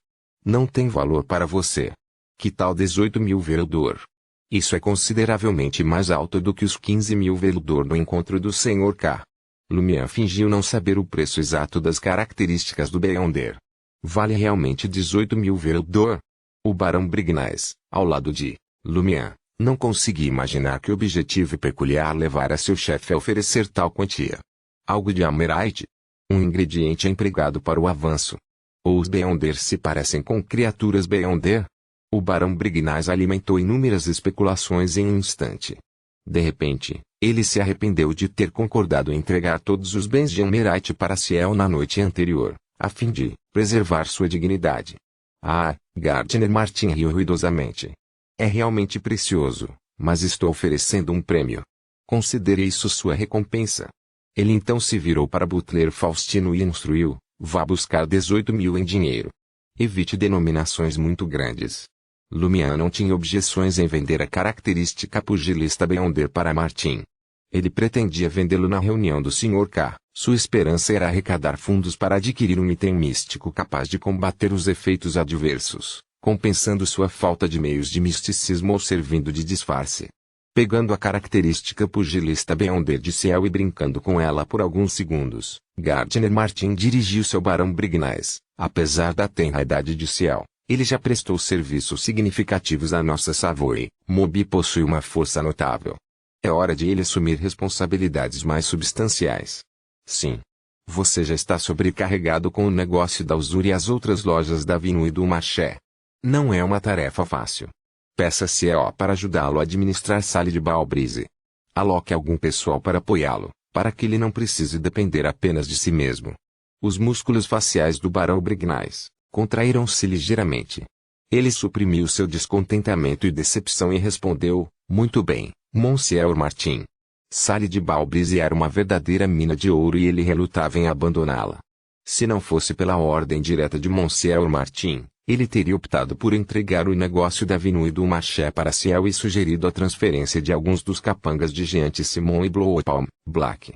Não tem valor para você. Que tal 18.000 Veldor? Isso é consideravelmente mais alto do que os 15.000 Veldor do encontro do Sr. K. Lumian fingiu não saber o preço exato das características do Beyonder. Vale realmente 18.000 Veldor? O Barão Brignais, ao lado de Lumian, não conseguia imaginar que objetivo peculiar levara seu chefe a oferecer tal quantia. Algo de Humerite? Um ingrediente empregado para o avanço. Ou os Beyonder se parecem com criaturas Beyonder? O Barão Brignais alimentou inúmeras especulações em um instante. De repente, ele se arrependeu de ter concordado em entregar todos os bens de Humerite para Ciel na noite anterior, a fim de preservar sua dignidade. Ah, Gardner Martin riu ruidosamente. É realmente precioso, mas estou oferecendo um prêmio. Considere isso sua recompensa. Ele então se virou para Butler Faustino e instruiu: vá buscar 18.000 em dinheiro. Evite denominações muito grandes. Lumian não tinha objeções em vender a característica pugilista Beyonder para Martin. Ele pretendia vendê-lo na reunião do Sr. K. Sua esperança era arrecadar fundos para adquirir um item místico capaz de combater os efeitos adversos, compensando sua falta de meios de misticismo ou servindo de disfarce. Pegando a característica pugilista Beyonder de Ciel e brincando com ela por alguns segundos, Gardner Martin dirigiu-se ao Barão Brignais. Apesar da tenra idade de Ciel, ele já prestou serviços significativos à nossa Savoy Mob e possui uma força notável. É hora de ele assumir responsabilidades mais substanciais. Sim. Você já está sobrecarregado com o negócio da usura e as outras lojas da Avenue do Marché. Não é uma tarefa fácil. Peça CEO para ajudá-lo a administrar Salle de Balbrise. Aloque algum pessoal para apoiá-lo, para que ele não precise depender apenas de si mesmo. Os músculos faciais do Barão Brignais contraíram-se ligeiramente. Ele suprimiu seu descontentamento e decepção e respondeu: muito bem, Monsieur Martin. Salle de Balbrise era uma verdadeira mina de ouro e ele relutava em abandoná-la. Se não fosse pela ordem direta de Monsieur Martin, ele teria optado por entregar o negócio da Avenue do Marché para Ciel e sugerido a transferência de alguns dos capangas de Jean Simon e Blowpalm Black.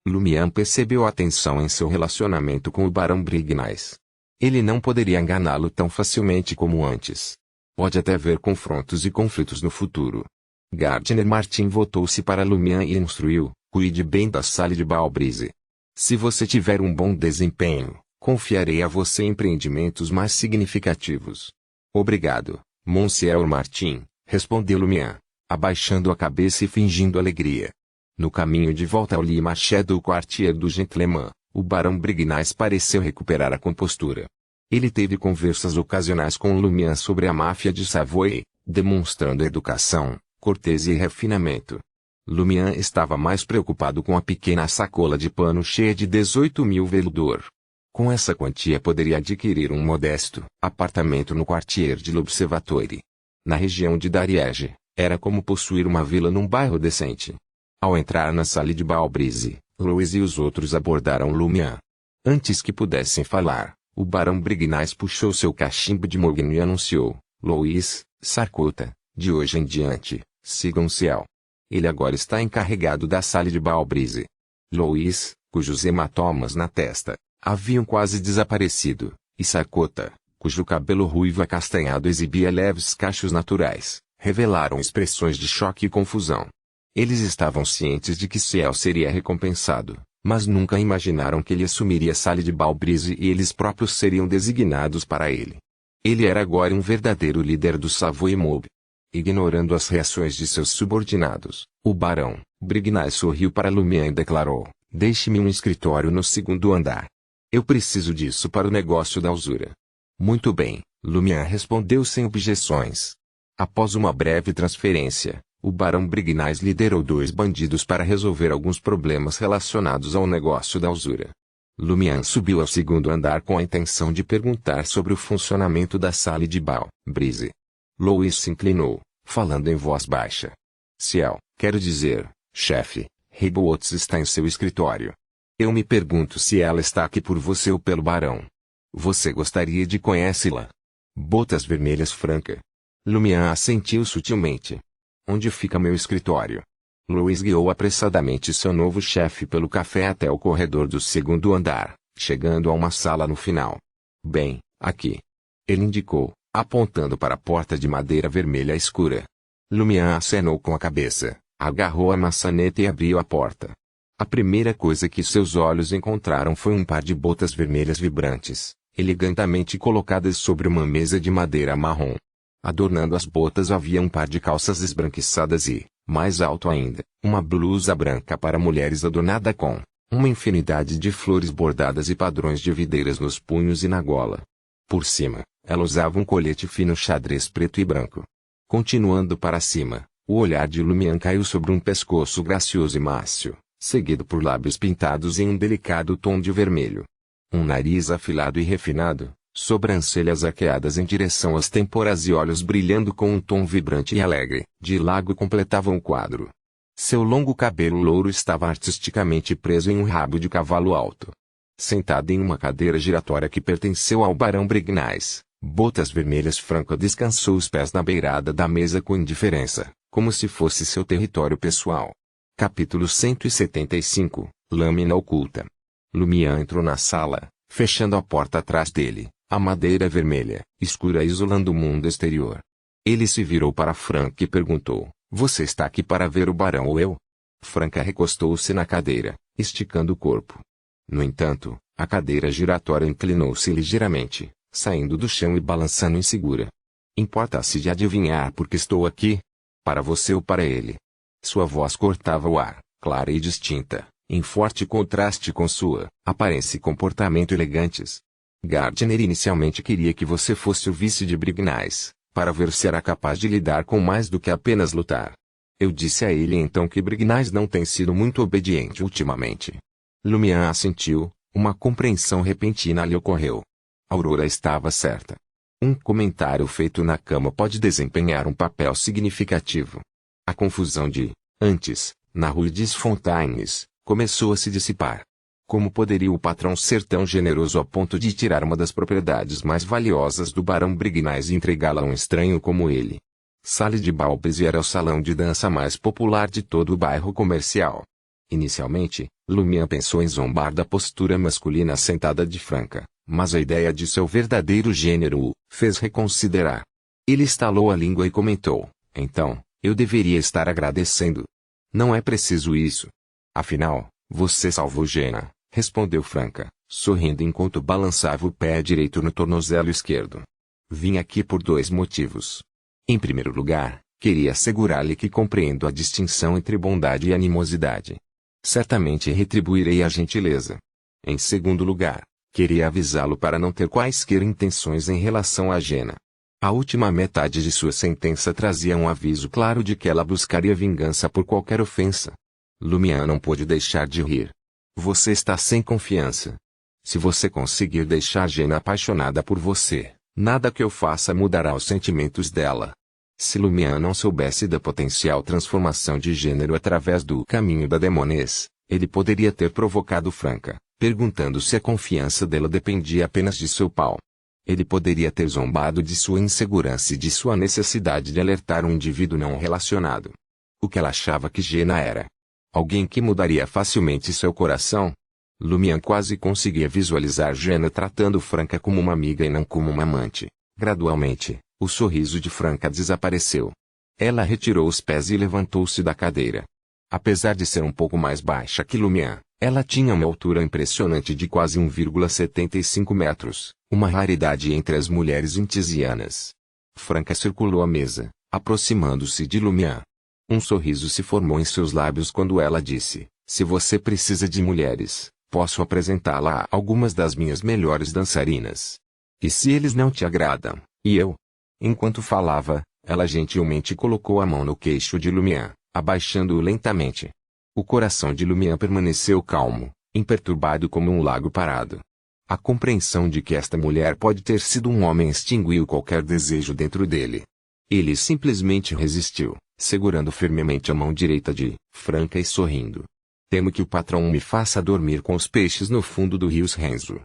Lumian percebeu a tensão em seu relacionamento com o Barão Brignais. Ele não poderia enganá-lo tão facilmente como antes. Pode até haver confrontos e conflitos no futuro. Gardner Martin voltou-se para Lumian e instruiu: cuide bem da Salle de Balbrise. Se você tiver um bom desempenho, confiarei a você empreendimentos mais significativos. Obrigado, Monsieur Martin, respondeu Lumian, abaixando a cabeça e fingindo alegria. No caminho de volta ao Lit Marché do Quartier do Gentleman, o Barão Brignais pareceu recuperar a compostura. Ele teve conversas ocasionais com Lumian sobre a máfia de Savoy, demonstrando educação, cortesia e refinamento. Lumian estava mais preocupado com a pequena sacola de pano cheia de 18.000 Veldor. Com essa quantia poderia adquirir um modesto apartamento no Quartier de l'Observatoire. Na região de Dariège, era como possuir uma vila num bairro decente. Ao entrar na Salle de Balbrise, Louis e os outros abordaram Lumian. Antes que pudessem falar, o barão Brignais puxou seu cachimbo de mogno e anunciou: Louis, Sarcota, de hoje em diante, sigam Ciel. Ele agora está encarregado da sala de Balbrise. Louis, cujos hematomas na testa haviam quase desaparecido, e Sarcota, cujo cabelo ruivo acastanhado exibia leves cachos naturais, revelaram expressões de choque e confusão. Eles estavam cientes de que Ciel seria recompensado, mas nunca imaginaram que ele assumiria a sala de Balbrise e eles próprios seriam designados para ele. Ele era agora um verdadeiro líder do Savoy Mob. Ignorando as reações de seus subordinados, o barão Brignais sorriu para Lumière e declarou: Deixe-me um escritório no segundo andar. Eu preciso disso para o negócio da usura. Muito bem, Lumière respondeu sem objeções. Após uma breve transferência, o barão Brignais liderou 2 bandidos para resolver alguns problemas relacionados ao negócio da usura. Lumière subiu ao segundo andar com a intenção de perguntar sobre o funcionamento da sala de Balbrise. Louis se inclinou, falando em voz baixa. Ciel, quero dizer, chefe, Rebouts está em seu escritório. Eu me pergunto se ela está aqui por você ou pelo barão. Você gostaria de conhecê-la? Botas Vermelhas franca. Lumière assentiu sutilmente. Onde fica meu escritório? Louis guiou apressadamente seu novo chefe pelo café até o corredor do segundo andar, chegando a uma sala no final. Bem, aqui. Ele indicou, apontando para a porta de madeira vermelha escura. Lumière acenou com a cabeça, agarrou a maçaneta e abriu a porta. A primeira coisa que seus olhos encontraram foi um par de botas vermelhas vibrantes, elegantemente colocadas sobre uma mesa de madeira marrom. Adornando as botas havia um par de calças esbranquiçadas e, mais alto ainda, uma blusa branca para mulheres adornada com uma infinidade de flores bordadas e padrões de videiras nos punhos e na gola. Por cima, ela usava um colete fino xadrez preto e branco. Continuando para cima, o olhar de Lumière caiu sobre um pescoço gracioso e mácio, seguido por lábios pintados em um delicado tom de vermelho. Um nariz afilado e refinado, sobrancelhas arqueadas em direção às têmporas e olhos brilhando com um tom vibrante e alegre, de lago completavam o quadro. Seu longo cabelo louro estava artisticamente preso em um rabo de cavalo alto. Sentado em uma cadeira giratória que pertenceu ao barão Brignais, Botas Vermelhas franca descansou os pés na beirada da mesa com indiferença, como se fosse seu território pessoal. Capítulo 175, Lâmina Oculta. Lumière entrou na sala, fechando a porta atrás dele, a madeira vermelha, escura isolando o mundo exterior. Ele se virou para Franca e perguntou: Você está aqui para ver o barão ou eu? Franca recostou-se na cadeira, esticando o corpo. No entanto, a cadeira giratória inclinou-se ligeiramente, saindo do chão e balançando insegura. Importa-se de adivinhar por que estou aqui? Para você ou para ele? Sua voz cortava o ar, clara e distinta, em forte contraste com sua aparência e comportamento elegantes. Gardner inicialmente queria que você fosse o vice de Brignais, para ver se era capaz de lidar com mais do que apenas lutar. Eu disse a ele então que Brignais não tem sido muito obediente ultimamente. Lumière assentiu, uma compreensão repentina lhe ocorreu. Aurora estava certa. Um comentário feito na cama pode desempenhar um papel significativo. A confusão antes, na Rue des Fontaines, começou a se dissipar. Como poderia o patrão ser tão generoso a ponto de tirar uma das propriedades mais valiosas do barão Brignais e entregá-la a um estranho como ele? Salle de Balbrise era o salão de dança mais popular de todo o bairro comercial. Inicialmente, Lumière pensou em zombar da postura masculina sentada de Franca, mas a ideia de seu verdadeiro gênero o fez reconsiderar. Ele estalou a língua e comentou: Então, eu deveria estar agradecendo. Não é preciso isso. Afinal, você salvou Jena, respondeu Franca, sorrindo enquanto balançava o pé direito no tornozelo esquerdo. Vim aqui por 2 motivos. Em primeiro lugar, queria assegurar-lhe que compreendo a distinção entre bondade e animosidade. Certamente retribuirei a gentileza. Em segundo lugar, queria avisá-lo para não ter quaisquer intenções em relação a Jena. A última metade de sua sentença trazia um aviso claro de que ela buscaria vingança por qualquer ofensa. Lumière não pôde deixar de rir. Você está sem confiança. Se você conseguir deixar Jena apaixonada por você, nada que eu faça mudará os sentimentos dela. Se Lumière não soubesse da potencial transformação de gênero através do caminho da demoness, ele poderia ter provocado Franca, perguntando se a confiança dela dependia apenas de seu pau. Ele poderia ter zombado de sua insegurança e de sua necessidade de alertar um indivíduo não relacionado. O que ela achava que Jenna era? Alguém que mudaria facilmente seu coração? Lumian quase conseguia visualizar Jenna tratando Franca como uma amiga e não como uma amante. Gradualmente, o sorriso de Franca desapareceu. Ela retirou os pés e levantou-se da cadeira. Apesar de ser um pouco mais baixa que Lumian, ela tinha uma altura impressionante de quase 1,75 metros, uma raridade entre as mulheres intisianas. Franca circulou a mesa, aproximando-se de Lumian. Um sorriso se formou em seus lábios quando ela disse: "Se você precisa de mulheres, posso apresentá-la a algumas das minhas melhores dançarinas. E se eles não te agradam, e eu?" Enquanto falava, ela gentilmente colocou a mão no queixo de Lumian, abaixando-o lentamente. O coração de Lumian permaneceu calmo, imperturbado como um lago parado. A compreensão de que esta mulher pode ter sido um homem extinguiu qualquer desejo dentro dele. Ele simplesmente resistiu, segurando firmemente a mão direita de Franca e sorrindo. "Temo que o patrão me faça dormir com os peixes no fundo do rio Renzo."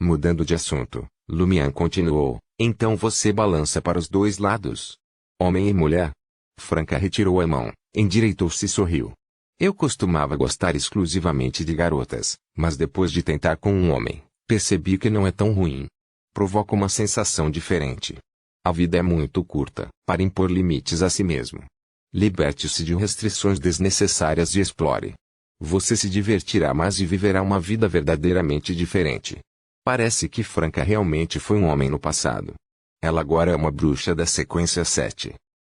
Mudando de assunto, Lumian continuou: "Então você balança para os dois lados? Homem e mulher?" Franca retirou a mão, endireitou-se e sorriu. "Eu costumava gostar exclusivamente de garotas, mas depois de tentar com um homem, percebi que não é tão ruim. Provoca uma sensação diferente. A vida é muito curta para impor limites a si mesmo. Liberte-se de restrições desnecessárias e explore. Você se divertirá mais e viverá uma vida verdadeiramente diferente." Parece que Franca realmente foi um homem no passado. Ela agora é uma bruxa da sequência 7.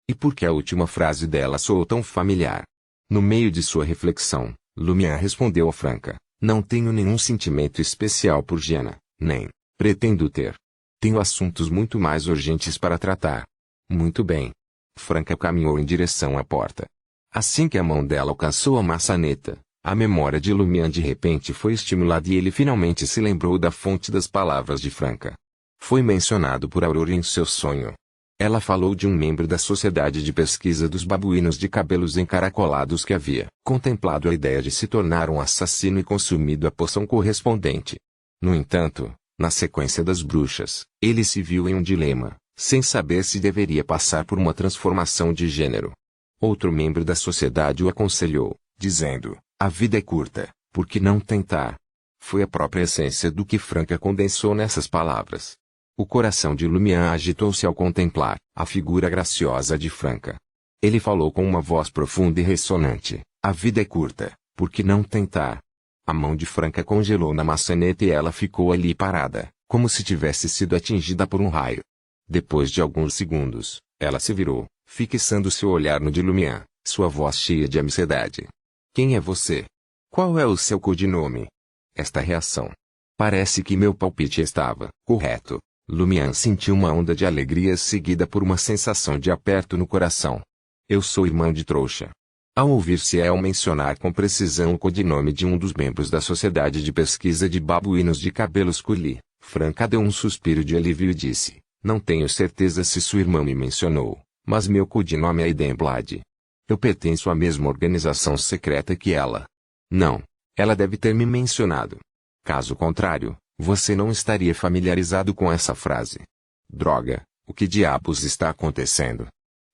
E por que a última frase dela soou tão familiar? No meio de sua reflexão, Lumian respondeu a Franca: "Não tenho nenhum sentimento especial por Jenna, nem pretendo ter. Tenho assuntos muito mais urgentes para tratar." "Muito bem." Franca caminhou em direção à porta. Assim que a mão dela alcançou a maçaneta, a memória de Lumian de repente foi estimulada e ele finalmente se lembrou da fonte das palavras de Franca. Foi mencionado por Aurora em seu sonho. Ela falou de um membro da Sociedade de Pesquisa dos Babuínos de Cabelos Encaracolados que havia contemplado a ideia de se tornar um assassino e consumido a poção correspondente. No entanto, na sequência das bruxas, ele se viu em um dilema, sem saber se deveria passar por uma transformação de gênero. Outro membro da sociedade o aconselhou, dizendo: "A vida é curta, por que não tentar?" Foi a própria essência do que Franca condensou nessas palavras. O coração de Lumian agitou-se ao contemplar a figura graciosa de Franca. Ele falou com uma voz profunda e ressonante: "A vida é curta, por que não tentar?" A mão de Franca congelou na maçaneta e ela ficou ali parada, como se tivesse sido atingida por um raio. Depois de alguns segundos, ela se virou, fixando seu olhar no de Lumian, sua voz cheia de ansiedade. "Quem é você? Qual é o seu codinome?" Esta reação. Parece que meu palpite estava correto. Lumian sentiu uma onda de alegria seguida por uma sensação de aperto no coração. "Eu sou irmão de trouxa." Ao ouvir Ciel mencionar com precisão o codinome de um dos membros da Sociedade de Pesquisa de Babuínos de Cabelos Curly, Franca deu um suspiro de alívio e disse: "Não tenho certeza se sua irmã me mencionou, mas meu codinome é Idemblad. Eu pertenço à mesma organização secreta que ela." "Não, ela deve ter me mencionado. Caso contrário, você não estaria familiarizado com essa frase." "Droga, o que diabos está acontecendo?"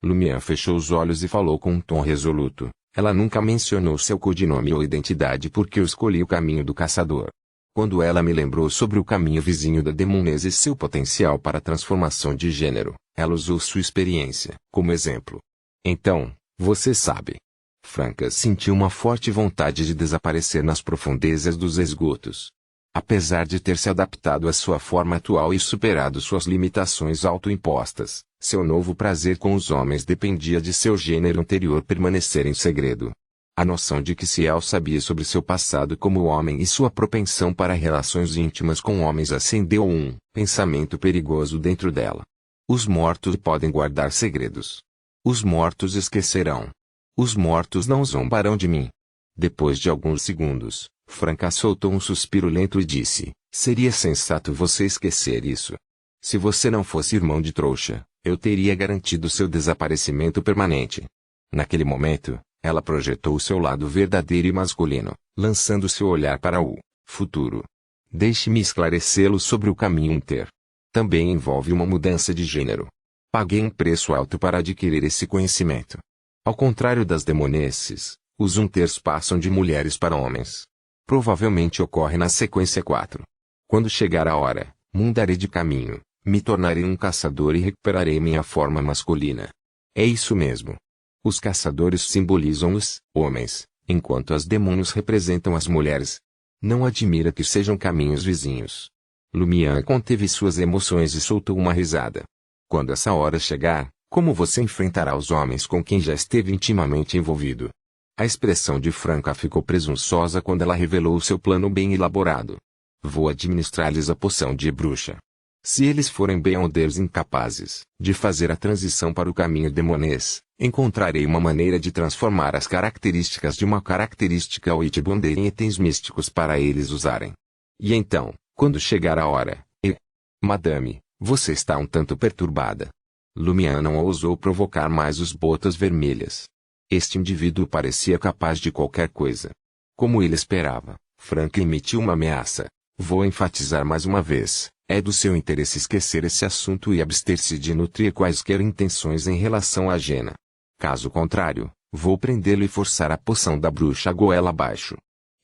Lumian fechou os olhos e falou com um tom resoluto: "Ela nunca mencionou seu codinome ou identidade porque eu escolhi o caminho do caçador. Quando ela me lembrou sobre o caminho vizinho da demonesa e seu potencial para a transformação de gênero, ela usou sua experiência como exemplo." "Então, você sabe." Franca sentiu uma forte vontade de desaparecer nas profundezas dos esgotos. Apesar de ter se adaptado à sua forma atual e superado suas limitações autoimpostas, seu novo prazer com os homens dependia de seu gênero anterior permanecer em segredo. A noção de que Ciel sabia sobre seu passado como homem e sua propensão para relações íntimas com homens acendeu um pensamento perigoso dentro dela. Os mortos podem guardar segredos. Os mortos esquecerão. Os mortos não zombarão de mim. Depois de alguns segundos, Franca soltou um suspiro lento e disse: "Seria sensato você esquecer isso. Se você não fosse irmão de trouxa, eu teria garantido seu desaparecimento permanente." Naquele momento, ela projetou seu lado verdadeiro e masculino, lançando seu olhar para o futuro. Deixe-me esclarecê-lo sobre o caminho Unter. Também envolve uma mudança de gênero. Paguei um preço alto para adquirir esse conhecimento. Ao contrário das demonesses, os Unters passam de mulheres para homens. Provavelmente ocorre na sequência 4. Quando chegar a hora, mudarei de caminho, me tornarei um caçador e recuperarei minha forma masculina. É isso mesmo. Os caçadores simbolizam os homens, enquanto as demônios representam as mulheres. Não admira que sejam caminhos vizinhos. Lumian conteve suas emoções e soltou uma risada. Quando essa hora chegar, como você enfrentará os homens com quem já esteve intimamente envolvido? A expressão de Franca ficou presunçosa quando ela revelou seu plano bem elaborado. Vou administrar-lhes a poção de bruxa. Se eles forem bem-onders incapazes de fazer a transição para o caminho demonês, encontrarei uma maneira de transformar as características de uma característica Witchbonder em itens místicos para eles usarem. E então, quando chegar a hora, Madame, você está um tanto perturbada. Lumian não ousou provocar mais os botas vermelhas. Este indivíduo parecia capaz de qualquer coisa. Como ele esperava, Franca emitiu uma ameaça. Vou enfatizar mais uma vez, é do seu interesse esquecer esse assunto e abster-se de nutrir quaisquer intenções em relação a Jena. Caso contrário, vou prendê-lo e forçar a poção da bruxa goela abaixo.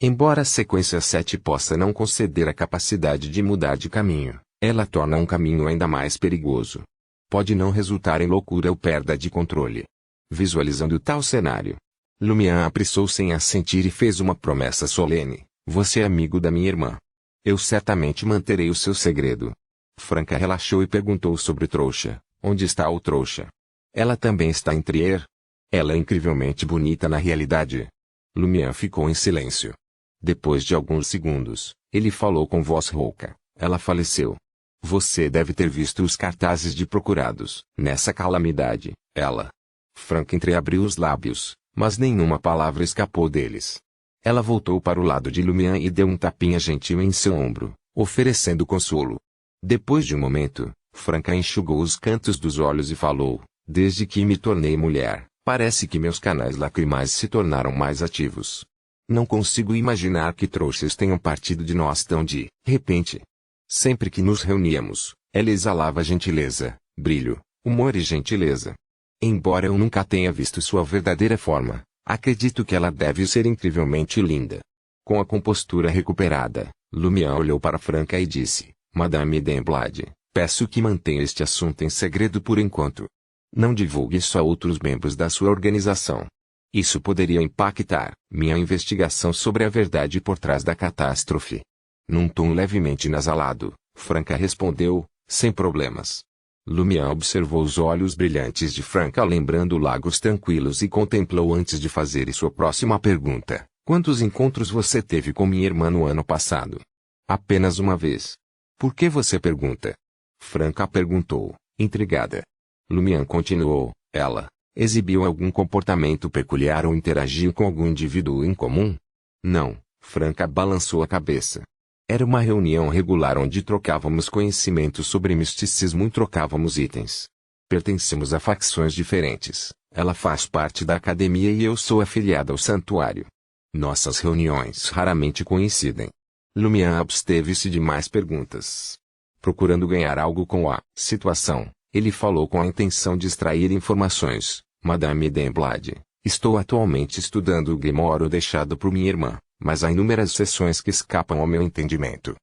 Embora a sequência 7 possa não conceder a capacidade de mudar de caminho, ela torna um caminho ainda mais perigoso. Pode não resultar em loucura ou perda de controle. Visualizando tal cenário, Lumian apressou-se em assentir e fez uma promessa solene. Você é amigo da minha irmã. Eu certamente manterei o seu segredo. Franca relaxou e perguntou sobre o trouxa. Onde está o trouxa? Ela também está em Trier? Ela é incrivelmente bonita na realidade. Lumian ficou em silêncio. Depois de alguns segundos, ele falou com voz rouca. Ela faleceu. Você deve ter visto os cartazes de procurados. Nessa calamidade, ela. Franca entreabriu os lábios, mas nenhuma palavra escapou deles. Ela voltou para o lado de Lumian e deu um tapinha gentil em seu ombro, oferecendo consolo. Depois de um momento, Franca enxugou os cantos dos olhos e falou, desde que me tornei mulher, parece que meus canais lacrimais se tornaram mais ativos. Não consigo imaginar que trouxas tenham partido de nós tão de repente. Sempre que nos reuníamos, ela exalava gentileza, brilho, humor e gentileza. Embora eu nunca tenha visto sua verdadeira forma, acredito que ela deve ser incrivelmente linda. Com a compostura recuperada, Lumian olhou para Franca e disse, Madame Demblade, peço que mantenha este assunto em segredo por enquanto. Não divulgue isso a outros membros da sua organização. Isso poderia impactar minha investigação sobre a verdade por trás da catástrofe. Num tom levemente nasalado, Franca respondeu, sem problemas. Lumian observou os olhos brilhantes de Franca lembrando lagos tranquilos e contemplou antes de fazer sua próxima pergunta. Quantos encontros você teve com minha irmã no ano passado? Apenas uma vez. Por que você pergunta? Franca perguntou, intrigada. Lumian continuou, ela exibiu algum comportamento peculiar ou interagiu com algum indivíduo em comum? Não, Franca balançou a cabeça. Era uma reunião regular onde trocávamos conhecimentos sobre misticismo e trocávamos itens. Pertencemos a facções diferentes. Ela faz parte da academia e eu sou afiliada ao santuário. Nossas reuniões raramente coincidem. Lumian absteve-se de mais perguntas. Procurando ganhar algo com a situação, ele falou com a intenção de extrair informações. Madame Demblade, estou atualmente estudando o Grimório deixado por minha irmã, mas há inúmeras seções que escapam ao meu entendimento.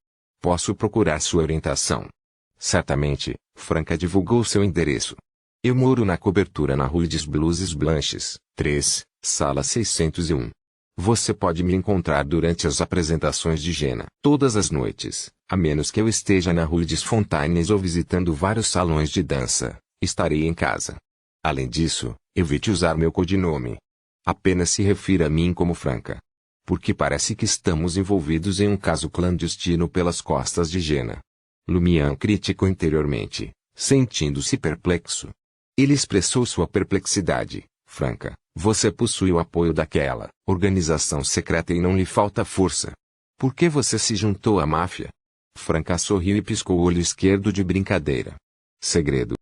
Posso procurar sua orientação? Certamente, Franca divulgou seu endereço. Eu moro na cobertura na Rue des Blouses Blanches, 3, sala 601. Você pode me encontrar durante as apresentações de Jena todas as noites, a menos que eu esteja na Rue des Fontaines ou visitando vários salões de dança, estarei em casa. Além disso, evite usar meu codinome. Apenas se refira a mim como Franca. Porque parece que estamos envolvidos em um caso clandestino pelas costas de Jena. Lumian criticou interiormente, sentindo-se perplexo. Ele expressou sua perplexidade. Franca, você possui o apoio daquela organização secreta e não lhe falta força. Por que você se juntou à máfia? Franca sorriu e piscou o olho esquerdo de brincadeira. Segredo.